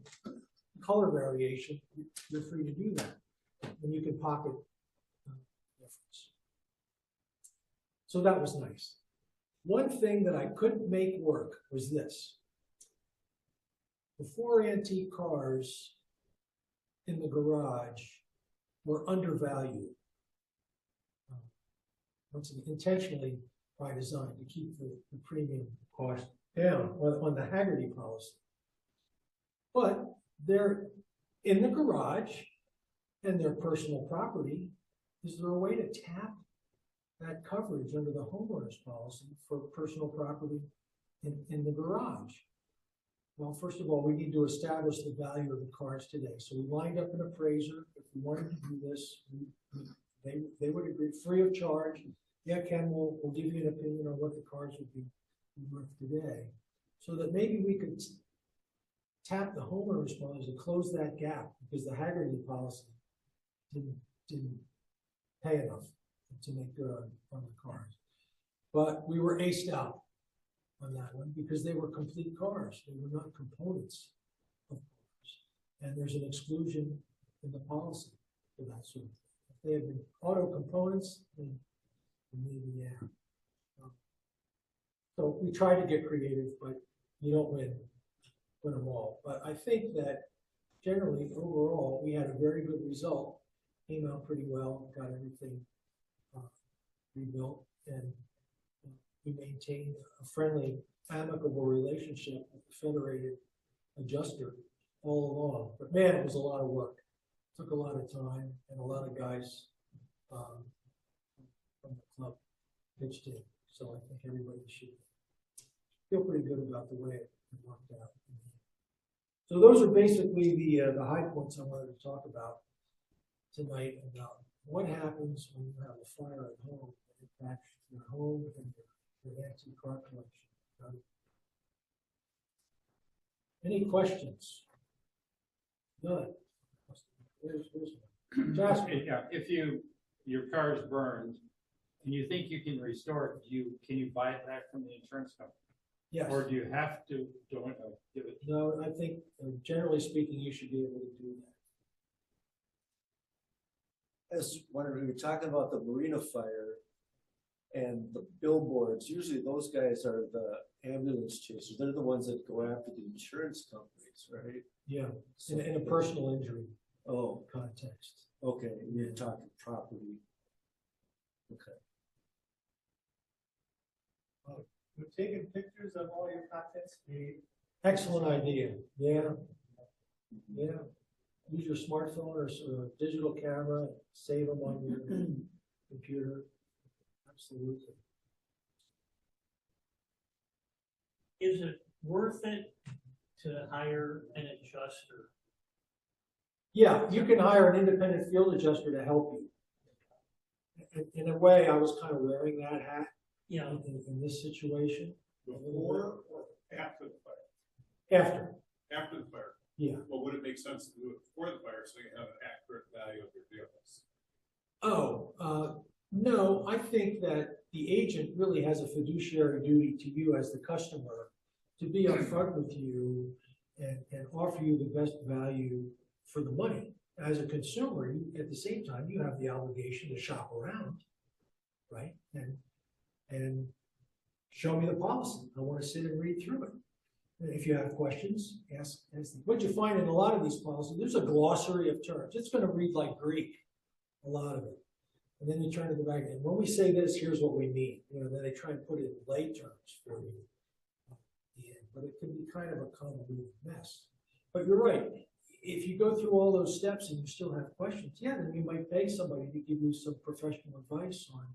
color variation, you're free to do that. And you can pocket difference. So that was nice. One thing that I couldn't make work was this. The 4 antique cars in the garage were undervalued. Intentionally by design to keep the premium cost down on the Haggerty policy. But they're in the garage and their personal property. Is there a way to tap that coverage under the homeowner's policy for personal property in the garage? Well, first of all, we need to establish the value of the cars today. So we lined up an appraiser. If we wanted to do this, they would agree free of charge. Yeah, Ken, we'll give you an opinion on what the cars would be worth today, so that maybe we could tap the homeowner's policy to close that gap, because the Haggerty policy didn't pay enough to make good on the cars. But we were aced out on that one because they were complete cars. They were not components of cars. And there's an exclusion in the policy for that sort of thing. If they had been auto components, then maybe, yeah. So we tried to get creative, but you don't win them all. But I think that generally, overall, we had a very good result. Came out pretty well, got everything rebuilt, and we maintained a friendly, amicable relationship with the federated adjuster all along. But man, it was a lot of work. It took a lot of time, and a lot of guys from the club pitched in. So I think everybody should feel pretty good about the way it worked out. So those are basically the high points I wanted to talk about tonight, about what happens when you have a fire at home that impacts your home and your antique car collection. Any questions? None. There's one. Jasper. Yeah, if your car is burned and you think you can restore it, can you buy it back from the insurance company? Yes. Or do you have to give it? No, I think generally speaking, you should be able to do that. As when we were talking about the marina fire and the billboards, usually those guys are the ambulance chasers. They're the ones that go after the insurance companies, right? Yeah, So, in a personal injury oh, context. okay. You're talking property. Okay. We've taken pictures of all your contents. Excellent idea. Yeah. Yeah. Use your smartphone or a digital camera, save them on your computer. Absolutely. Is it worth it to hire an adjuster? Yeah, you can hire an independent field adjuster to help you. In a way, I was kind of wearing that hat Yeah. in this situation. Before or after the fire? After. After the fire. Yeah. Well, would it make sense to do it before the fire so you have an accurate value of your vehicles? No, I think that the agent really has a fiduciary duty to you as the customer to be upfront with you and offer you the best value for the money. As a consumer, at the same time, you have the obligation to shop around, right? And show me the policy. I want to sit and read through it. And if you have questions, ask them. What you find in a lot of these policies, there's a glossary of terms. It's going to read like Greek, a lot of it. And then you turn to the back end. When we say this, here's what we mean. Then they try and put it in lay terms for you. But it can be kind of a convoluted mess. But you're right. If you go through all those steps and you still have questions, yeah, then you might beg somebody to give you some professional advice on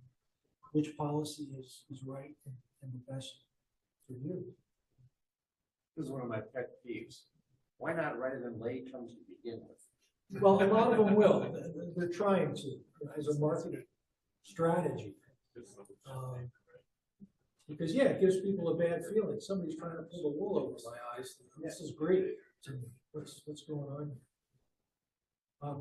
which policy is right and the best for you. This is one of my pet peeves. Why not write it in lay terms to begin with? Well, a lot of them will. They're trying to, as a marketing strategy. Because, yeah, it gives people a bad feeling. Somebody's trying to pull the wool over my eyes. This is great to me. What's going on here?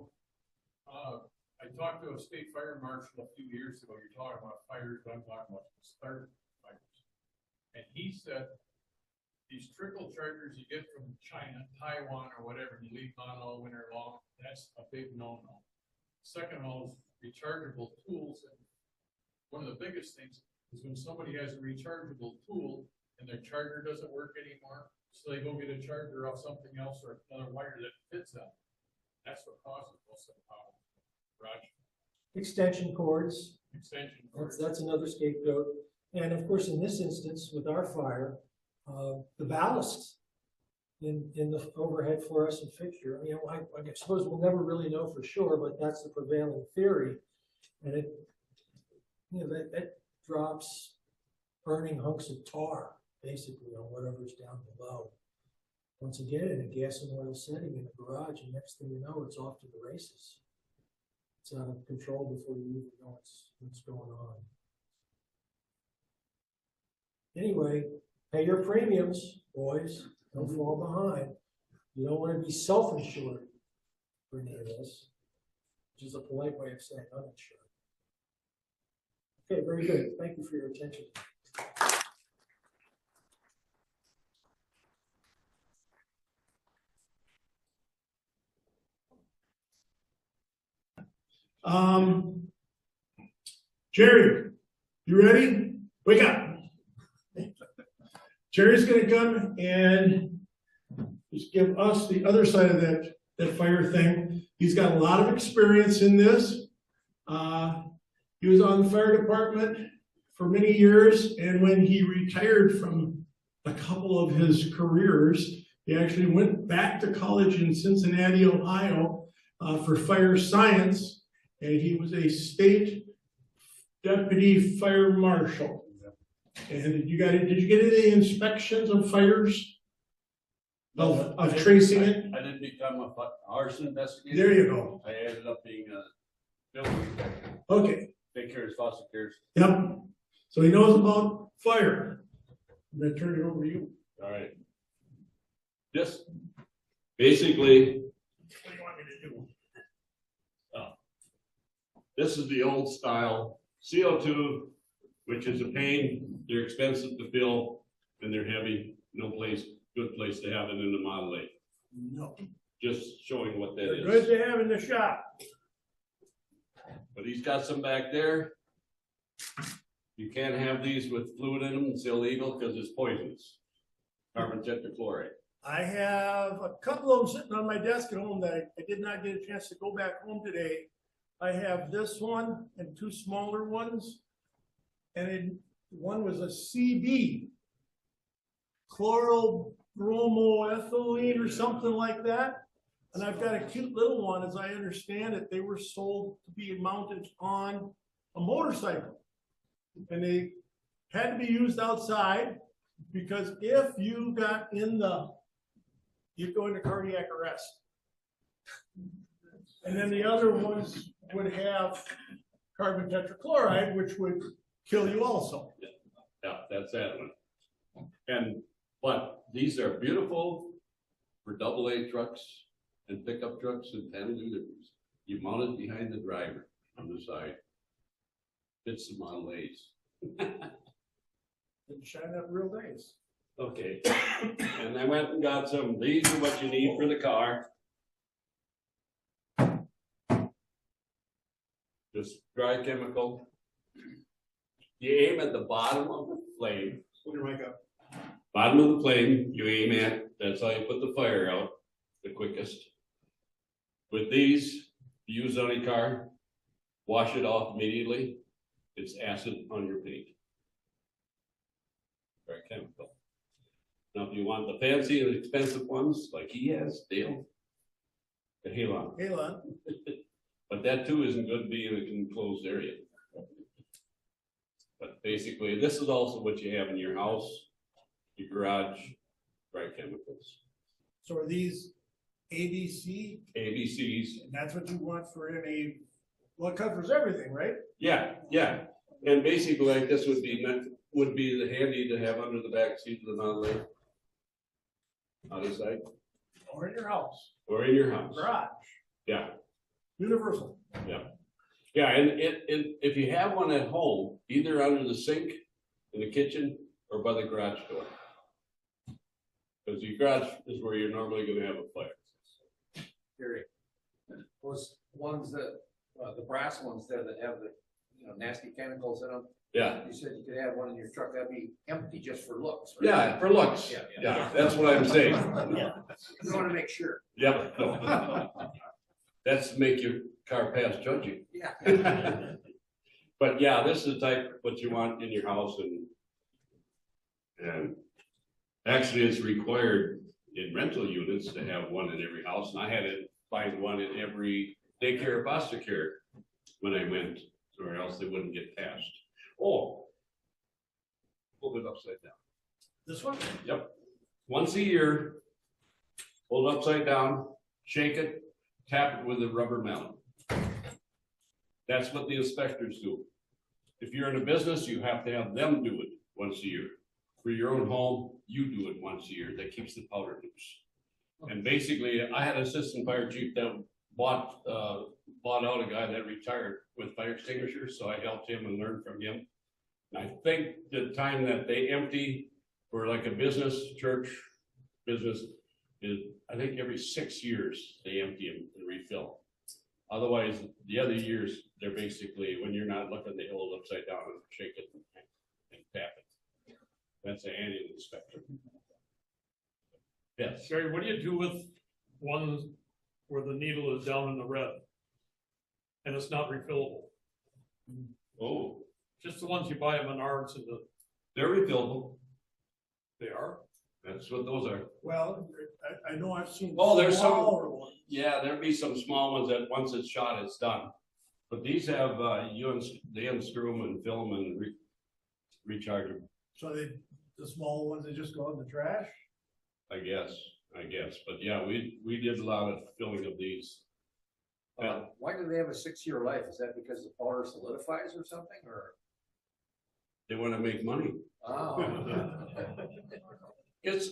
I talked to a state fire marshal a few years ago. You're talking about fires, but I'm talking about start fires. And he said, these trickle chargers you get from China, Taiwan, or whatever, and you leave them on all winter long, that's a big no-no. Second of all, is rechargeable tools. And one of the biggest things is when somebody has a rechargeable tool and their charger doesn't work anymore, so they go get a charger off something else or another wire that fits them. That's what causes most of the problem. Roger. Extension cords. Extension cords. That's another scapegoat. And of course, in this instance, with our fire, the ballast in the overhead fluorescent fixture. I mean, I suppose we'll never really know for sure, but that's the prevailing theory. And it, that drops burning hunks of tar, basically, on whatever's down below. Once again, in a gas and oil setting in the garage, and next thing you know, it's off to the races. It's out of control before you even know what's going on. Anyway, pay your premiums, boys. Don't fall behind. You don't want to be self-insured for any of this, which is a polite way of saying uninsured. Okay, very good. Thank you for your attention. Jerry, you ready? Wake up. Jerry's gonna come and just give us the other side of that fire thing. He's got a lot of experience in this. He was on the fire department for many years, and when he retired from a couple of his careers, he actually went back to college in Cincinnati, Ohio, for fire science, and he was a state deputy fire marshal. And did you get any inspections of fires? Of tracing it? I didn't become a arson investigator. There you go. I ended up being a building inspector. Okay. Take care of foster cares. Yep. So he knows about fire. I'm gonna turn it over to you. All right. Just basically, What do you want me to do? this is the old style CO2, which is a pain. They're expensive to fill and they're heavy. No good place to have it in the Model A. No. Just showing what that They're is. good to have in the shop. But he's got some back there. You can't have these with fluid in them. It's illegal because it's poisonous. Carbon tetrachloride. I have a couple of them sitting on my desk at home that I did not get a chance to go back home today. I have this one and two smaller ones. And one was a CB, chlorobromoethylene or something like that. And I've got a cute little one, as I understand it. They were sold to be mounted on a motorcycle. And they had to be used outside because if you got you'd go into cardiac arrest. And then the other ones would have carbon tetrachloride, which would kill you also. Yeah, that's that one. But these are beautiful for AA trucks and pickup trucks and tandem-duoders. You mount it behind the driver on the side. Fits the Model A's. Didn't shine up real nice. Okay. And I went and got some. These are what you need for the car. Just dry chemical. You aim at the bottom of the flame. Put your mic up. Bottom of the flame, you aim at. That's how you put the fire out the quickest. With these, you use on a car, wash it off immediately. It's acid on your paint. Very chemical. Now, if you want the fancy and expensive ones, like he has, Dale, the Halon. Halon. But that too isn't good being in an enclosed area. But basically, this is also what you have in your house. your garage, dry chemicals, So are these ABC, ABCs. and that's what you want for any, well, it covers everything, right? Yeah, yeah. And basically like this would be the handy to have under the back seat of the Model A. On the side, Or in your house, or in your house. garage, Yeah, universal. yeah, and if you have one at home, either under the sink, in the kitchen, or by the garage door. Because your garage is where you're normally gonna have a fire. Gary, those ones that, the brass ones there that have the, you know, nasty chemicals in them, Yeah, you said you could have one in your truck, that'd be empty just for looks, right? yeah, for looks. Yeah, Yeah, that's what I'm saying. You wanna make sure. Yep. That's to make your car pass judging. Yeah. But yeah, this is the type what you want in your house and actually it's required in rental units to have one in every house. And I had to find one in every daycare or foster care when I went, or else they wouldn't get passed. Oh, hold it upside down. This one? Yep. Once a year, hold it upside down, shake it, tap it with a rubber mallet. That's what the inspectors do. If you're in a business, you have to have them do it once a year. For your own home, you do it once a year. That keeps the powder loose. And basically, I had an assistant fire chief that bought out a guy that retired with fire extinguishers, so I helped him and learned from him. And I think the time that they empty for like a business, church business, is I think every 6 years they empty them and refill. Otherwise, the other years, they're basically, when you're not looking, they hold it upside down and shake it and tap it. That's an annual inspection. Yes. Sherry, what do you do with ones where the needle is down in the red? And it's not refillable? Oh, Just the ones you buy at Menards and they're refillable. they are? That's what those are. Well, I know I've seen. Oh, there's some- smaller ones. Yeah, there'll be some small ones that once it's shot, it's done. But these have, they unscrew them and fill them and recharge them, So the small ones, they just go in the trash? I guess. But yeah, we did a lot of filling of these. Yeah. Why do they have a 6-year life? Is that because the powder solidifies or something, or? They want to make money. Oh. It's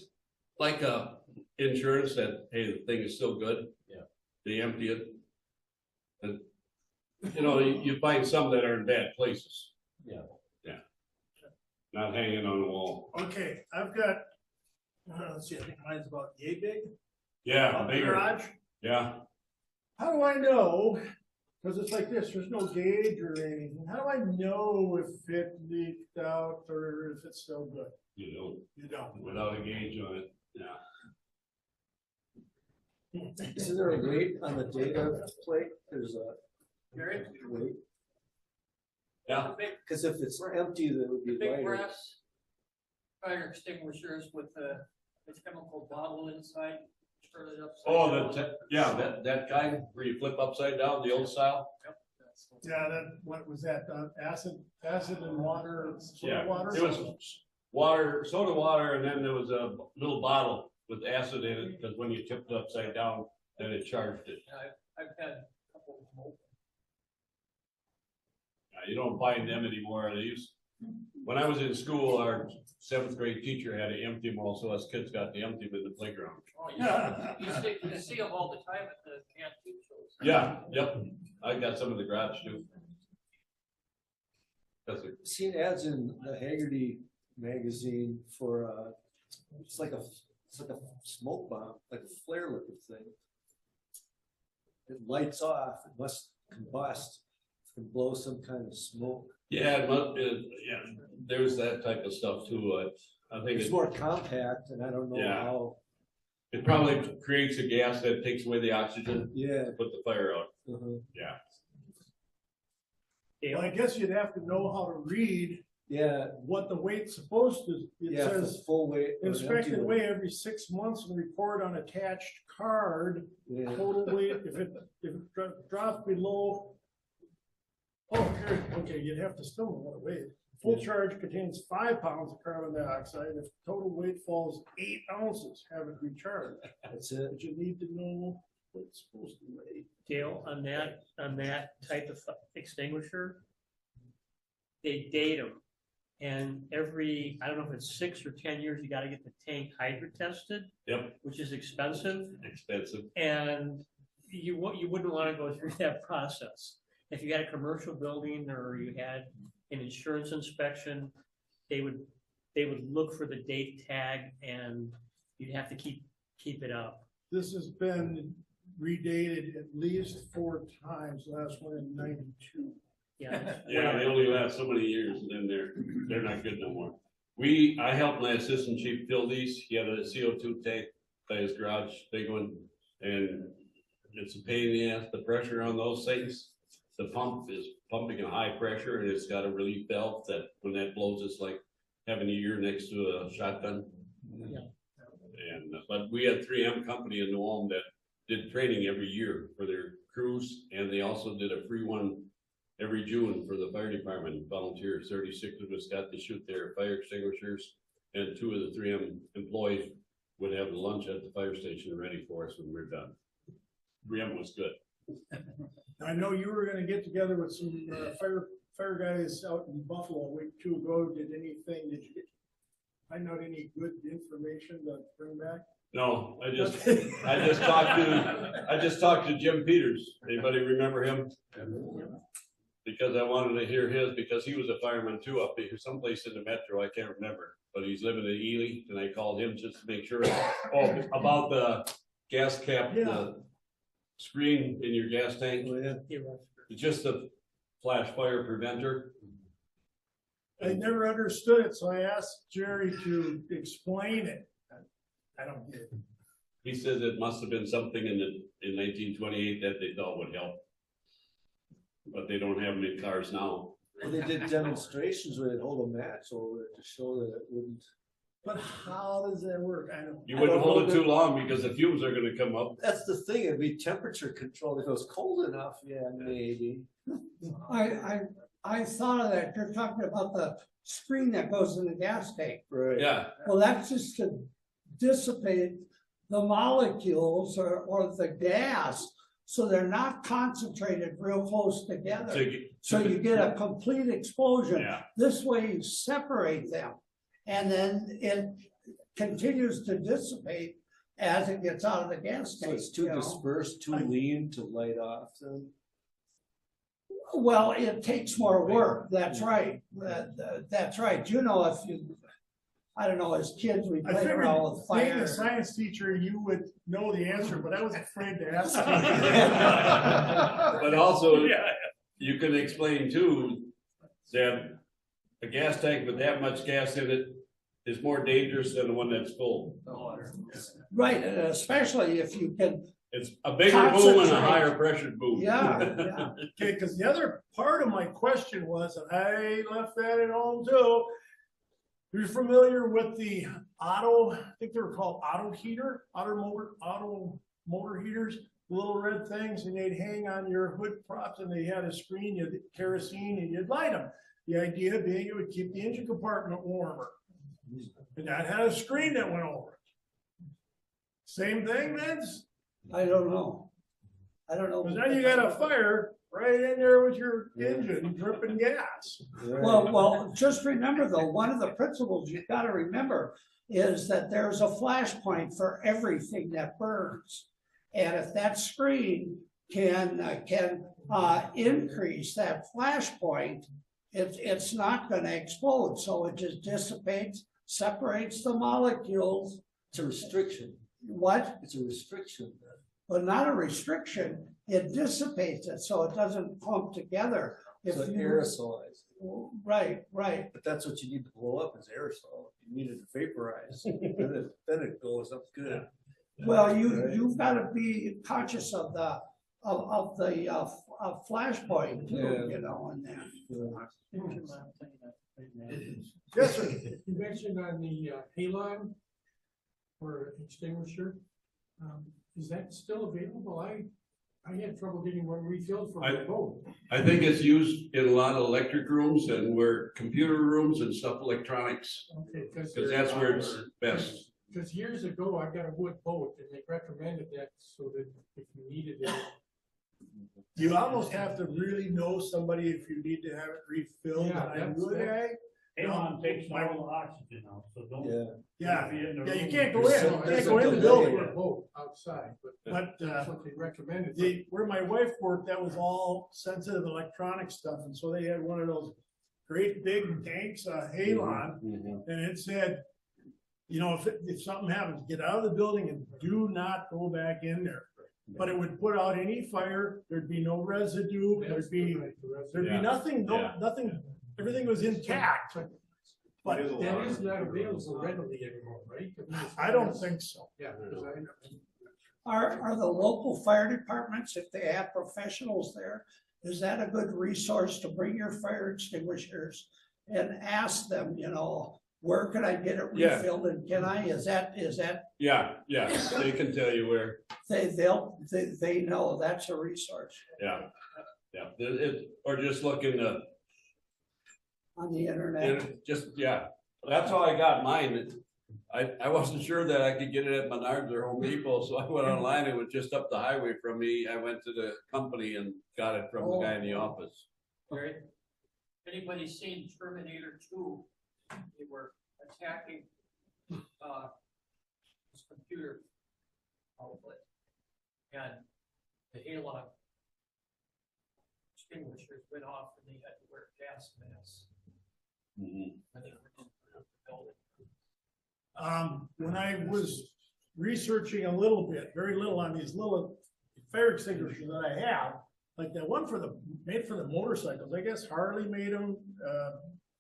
like a insurance that, hey, the thing is still good. Yeah. They empty it. And, you know, you find some that are in bad places. Yeah. Yeah. Not hanging on the wall. Okay, I've got, let's see, I think mine's about yay big. Yeah, Out the bigger. garage. Yeah. How do I know? Because it's like this, there's no gauge or anything. How do I know if it leaked out or if it's still good? You know, You don't. without a gauge on it. Yeah. Isn't there a weight on the data plate? There's a Gary, weight, Yeah. because if it's empty, then it would be the big lighter. brass fire extinguishers with the chemical bottle inside, turn it upside Oh, down. that guy where you flip upside down, the old style? Yeah, what was that, acid and water, Yeah, soda water? it was water, soda water, and then there was a little bottle with acid in it, because when you tipped it upside down, then it charged it. I've had a couple of them open. You don't find them anymore. They used, when I was in school, our 7th grade teacher had to empty them all, so us kids got to empty them in the playground. Oh, you see them all the time at the camp food shows. Yeah, yep. I got some in the garage too. That's it. Seen ads in the Haggerty magazine for, it's like a smoke bomb, like a flare looking thing. It lights off, it must combust, and blow some kind of smoke. Yeah, yeah, there's that type of stuff too. I think It's more compact, and I don't know Yeah. how, it probably creates a gas that takes away the oxygen, yeah. put the fire out. uh-huh. Well, I guess you'd have to know how to read Yeah, what the weight's supposed to, it yeah, for says full weight. or inspect empty and weight. weigh every 6 months and report on attached card, Yeah. total weight, if it drops below. Oh, here, okay, you'd have to still know what it weighed. full charge contains 5 pounds of carbon dioxide. If total weight falls 8 ounces, have it recharged. That's it. But you need to know what it's supposed to weigh. Dale, on that type of extinguisher, they date them. And every, I don't know if it's 6 or 10 years, you gotta get the tank hydro tested. Yep. Which is expensive, Expensive. and you wouldn't wanna go through that process. If you had a commercial building or you had an insurance inspection, they would look for the date tag and you'd have to keep it up. This has been redated at least 4 times, last one in 92. Yeah. Yeah, they only last so many years and then they're not good no more. I helped my assistant chief fill these. He had a CO2 tank by his garage, big one, and it's a pain in the ass. The pressure on those things, the pump is pumping a high pressure and it's got a relief valve that when that blows, it's like having a ear next to a shotgun. Yeah. And, but we had 3M company in New Ulm that did training every year for their crews, and they also did a free one every June for the fire department volunteers. 36 of us got to shoot their fire extinguishers, and 2 of the 3M employees would have lunch at the fire station ready for us when we're done. 3M was good. I know you were gonna get together with some fire guys out in Buffalo a week or 2 ago. Did you find out any good information to bring back? No, I just talked to Jim Peters. Anybody remember him? Because I wanted to hear his, because he was a fireman too up here, someplace in the metro, I can't remember, but he's living in Ely, and I called him just to make sure. Oh, about the gas cap, the screen in your gas tank. Oh, yeah. It's just a flash fire preventer. I never understood it, so I asked Jerry to explain it. I don't get it. He said it must have been something in 1928 that they thought would help. But they don't have them in cars now. Well, they did demonstrations where they'd hold a match over it to show that it wouldn't. But how does that work? I don't. You wouldn't hold it too long because the fumes are gonna come up. That's the thing, it'd be temperature controlled. If it was cold enough, yeah, maybe. I thought of that. You're talking about the screen that goes in the gas tank. Right. Yeah, Well, that's just to dissipate the molecules or the gas, so they're not concentrated real close together. So you get a complete explosion. Yeah. This way you separate them, and then it continues to dissipate as it gets out of the gas So tank. it's too you know? dispersed, too lean to light off then? Well, it takes more work. That's right. That's right. You know, if you, I don't know, as kids, we I played figured around with being fire. a science teacher, you would know the answer, but I was afraid to ask. but also you can explain too that a gas tank with that much gas in it is more dangerous than the one that's full. Right, and especially if you can, It's a bigger boom and a Concentrate. higher pressure boom. yeah. Okay, because the other part of my question was, and I left that at home too. You're familiar with the I think they were called auto motor heaters, the little red things, and they'd hang on your hood props, and they had a screen, you'd kerosene, and you'd light them. The idea being it would keep the engine compartment warmer. And that had a screen that went over it. Same thing, Vince? I don't know. Because now you got a fire right in there with your engine dripping gas. Well, just remember though, one of the principles you've got to remember is that there's a flash point for everything that burns. And if that screen can increase that flash point, it's not going to explode. So it just dissipates, separates the molecules. It's a restriction. What? It's a restriction. But not a restriction. It dissipates it so it doesn't clump together. So aerosolize. Right. But that's what you need to blow up is aerosol. You need it to vaporize. then it goes up good. Well, you've got to be conscious of the flash point too, Yeah. you know, and that. Yes, sir. You mentioned on the halon for extinguisher, is that still available? I had trouble getting one refilled for my boat. I think it's used in a lot of electric rooms and where computer rooms and stuff, electronics, Okay, because that's where it's best. Because years ago, I got a wood boat and they recommended that so that if you needed it. You almost have to really know somebody if you need to have it refilled, and Yeah, I that's- would, Avon takes all the oxygen out, so don't. yeah, be in the yeah, you room. can't go in, you can't There's go a in the delay. building. For a boat outside, but But, that's what they recommended. where my wife worked, that was all sensitive electronic stuff, and so they had one of those great big tanks, Halon, Mhm. and it said, you know, if something happens, get out of the building and do not go back in there. But it would put out any fire, there'd be no residue, there'd be Yeah. nothing, Yeah. nothing, everything was intact. But That is not available readily anymore, right? I don't think so. Yeah, because Are the local fire departments, if they have professionals there, is that a good resource to bring your fire extinguishers and ask them, you know, where can I get it Yeah. refilled and can I, is that, Yeah, they can tell you where, they know that's a resource yeah. Or just look in the, on the internet. that's how I got mine. I wasn't sure that I could get it at Menards or Home Depot, so I went online, it was just up the highway from me, I went to the company and got it from the guy in the office. Right? Anybody seen Terminator 2? They were attacking, this computer outlet. And the halon extinguishers went off and they had to wear gas masks. Mhm. I think we're in the building. When I was researching a little bit, very little on these little fire extinguishers that I have, like that one made for the motorcycles, I guess Harley made them,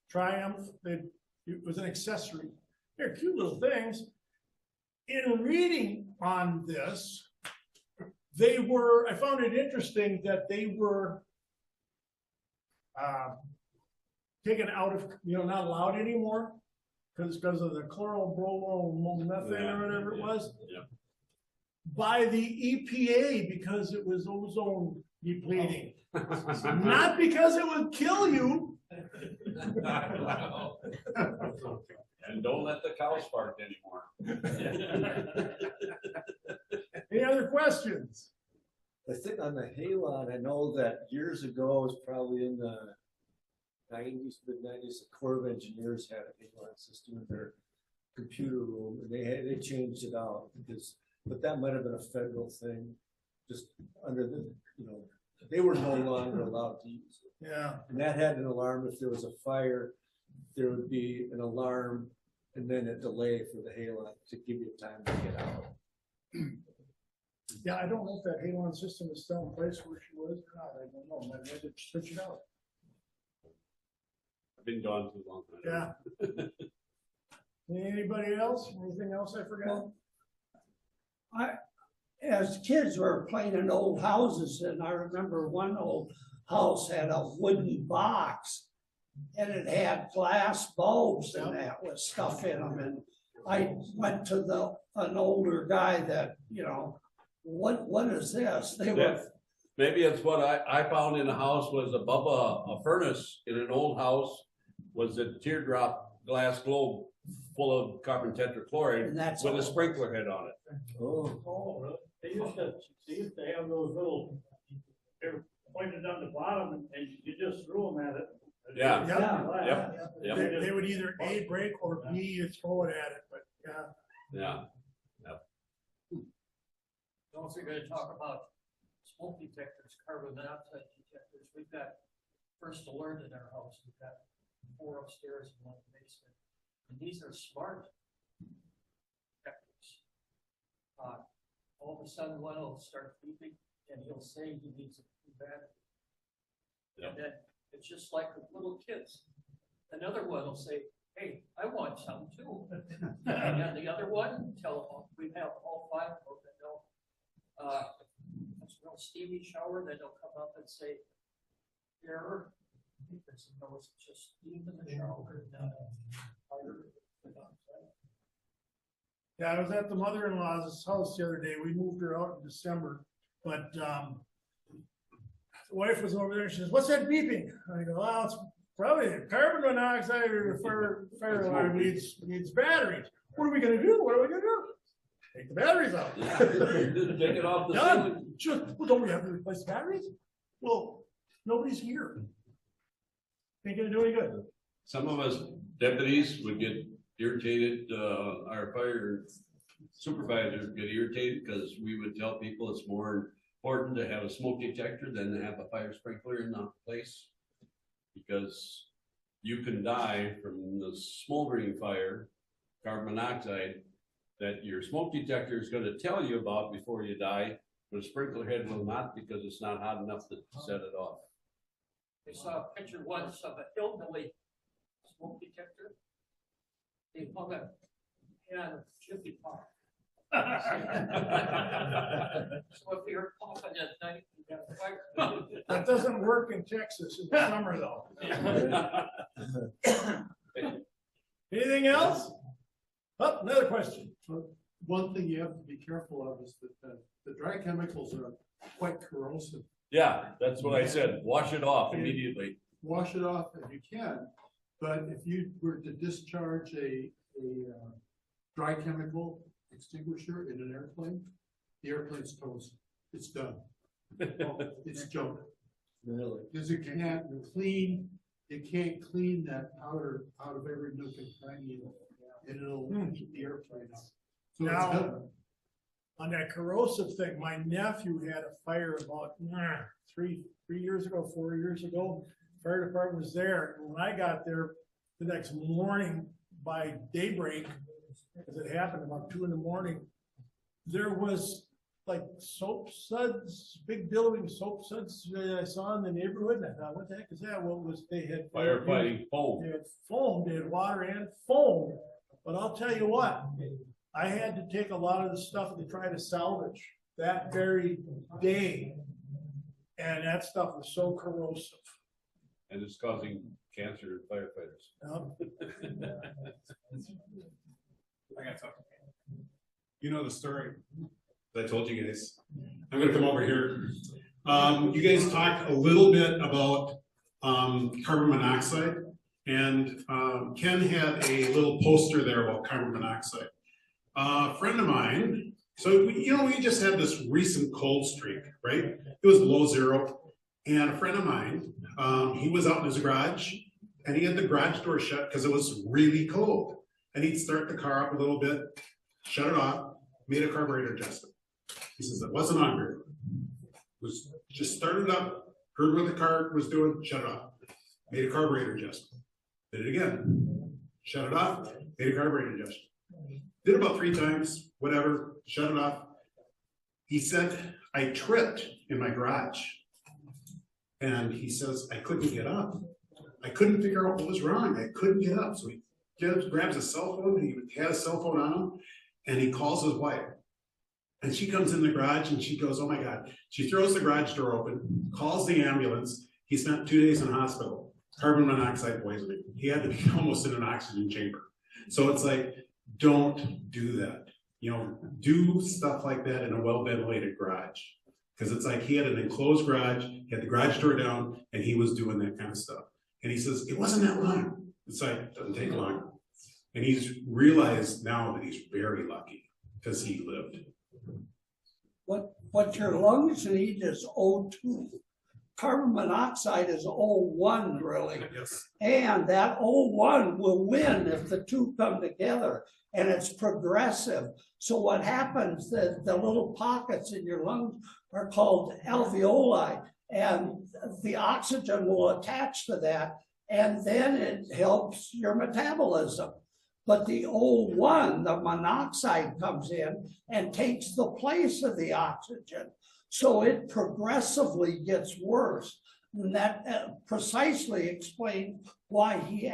Triumph, it was an accessory. They're cute little things. In reading on this, I found it interesting that they were taken out of, not allowed anymore because of the chlorobromomethane or whatever it was. Yeah. By the EPA because it was ozone depleting. Not because it would kill you. And don't let the cows fart anymore. Any other questions? I think on the Halon, I know that years ago, it was probably in the mid-90s, the Corps of Engineers had a Halon system in their computer room, and they changed it out but that might have been a federal thing, just under they were no longer allowed to use it. Yeah. And that had an alarm. If there was a fire, there would be an alarm and then a delay for the Halon to give you time to get out. Yeah, I don't know if that Halon system is still in place where she was or not. I don't know. Maybe I had to switch it out. I've been gone too long. Yeah. Anybody else? Anything else I forgot? As kids, we were playing in old houses, and I remember one old house had a wooden box, and it had glass bulbs in that with stuff in them, and I went to an older guy that, what is this? They were, Maybe it's what I found in the house was above a furnace in an old house was a teardrop glass globe full of carbon tetrachloride and that's with a all. sprinkler head on it. Oh, really? They used to have those little, they were pointed on the bottom and you just threw them at it. Yeah. Yeah. Yep. They would either A, break, or B, throw it at it, but yeah. Yeah. We're also gonna talk about smoke detectors, carbon monoxide detectors. We've got first alert in our house. We've got 4 upstairs and 1 in the basement. And these are smart detectors. All of a sudden one will start beeping and he'll say he needs a new battery. And then it's just like with little kids. Another one will say, hey, I want some too. And then the other one, we have all 5 of them that know. It's a real steamy shower, then they'll come up and say, error. Because he knows it's just steam in the shower. Yeah, I was at the mother-in-law's house the other day. We moved her out in December, but wife was over there, she says, what's that beeping? I go, well, it's probably carbon monoxide or fire alarm needs batteries. What are we gonna do? Take the batteries out. Take it off the Done. ceiling. Just, well, don't we have to replace the batteries? Well, nobody's here. Ain't gonna do any good. Some of us deputies would get irritated, our fire supervisors get irritated because we would tell people it's more important to have a smoke detector than to have a fire sprinkler in the place. Because you can die from the smoldering fire, carbon monoxide, that your smoke detector is gonna tell you about before you die, but a sprinkler head will not because it's not hot enough to set it off. I saw a picture once of a hillbilly smoke detector. They hung it on a chimney pot. So if you're coughing at night, you got a fire. That doesn't work in Texas in the summer though. Anything else? Oh, another question. One thing you have to be careful of is that the dry chemicals are quite corrosive. Yeah, that's what I said. Wash it off immediately. Wash it off if you can, but if you were to discharge a dry chemical extinguisher in an airplane, the airplane's toast. It's done. It's junk. Really? Because it can't clean that powder out of every nook and cranny, and it'll keep the airplane out. So it's Now, done. on that corrosive thing, my nephew had a fire about 3 years ago, 4 years ago. Fire department was there, and when I got there the next morning by daybreak, because it happened about 2 a.m, there was like soap suds, big billowing soap suds that I saw in the neighborhood, and I thought, what the heck is that? Well, it was, they had Firefighting foam. They had foam, they had water and foam, but I'll tell you what, I had to take a lot of the stuff to try to salvage that very day. And that stuff was so corrosive. And it's causing cancer in firefighters. I got something. You know the story that I told you guys. I'm gonna come over here. You guys talked a little bit about carbon monoxide, and Ken had a little poster there about carbon monoxide. A friend of mine, so we just had this recent cold streak, right? It was below zero, and a friend of mine, he was out in his garage, and he had the garage door shut because it was really cold. And he'd start the car up a little bit, shut it off, made a carburetor adjustment. He says it wasn't on very good. Was just started up, heard what the car was doing, shut it off, made a carburetor adjustment. Did it again, shut it off, made a carburetor adjustment. Did it about 3 times, whatever, shut it off. He said, I tripped in my garage. And he says, I couldn't get up. I couldn't figure out what was wrong. I couldn't get up. So he grabs a cell phone, he had a cell phone on him, and he calls his wife. And she comes in the garage and she goes, oh my God. She throws the garage door open, calls the ambulance. He spent 2 days in hospital, carbon monoxide poisoning. He had to be almost in an oxygen chamber. So it's like, don't do that. Do stuff like that in a well-ventilated garage. Because it's like he had an enclosed garage, he had the garage door down, and he was doing that kind of stuff. And he says, it wasn't that long. It's like, it doesn't take long. And he's realized now that he's very lucky because he lived. What your lungs need is O2. Carbon monoxide is O1 really. Yes. And that O1 will win if the two come together, and it's progressive. So what happens, the little pockets in your lungs are called alveoli, and the oxygen will attach to that, and then it helps your metabolism. But the O1, the monoxide, comes in and takes the place of the oxygen. So it progressively gets worse. And that precisely explains why he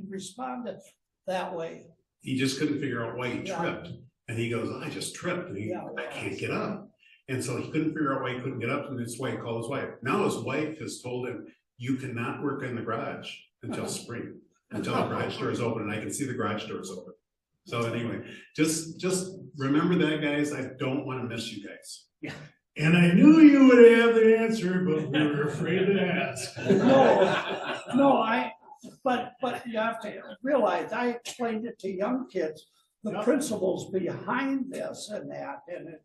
responded that way. He just couldn't figure out why he tripped. And he goes, I just tripped, and I can't get up. And so he couldn't figure out why he couldn't get up, and that's why he called his wife. Now his wife has told him, you cannot work in the garage until spring, until the garage door is open, and I can see the garage doors open. So anyway, just remember that, guys. I don't want to miss you guys. Yeah. And I knew you would have the answer, but we were afraid to ask. No, but you have to realize, I explained it to young kids, the principles behind this and that, and it.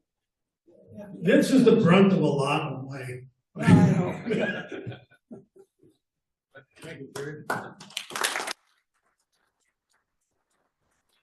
This is the brunt of a lot of my. I know. Thank you, Jerry.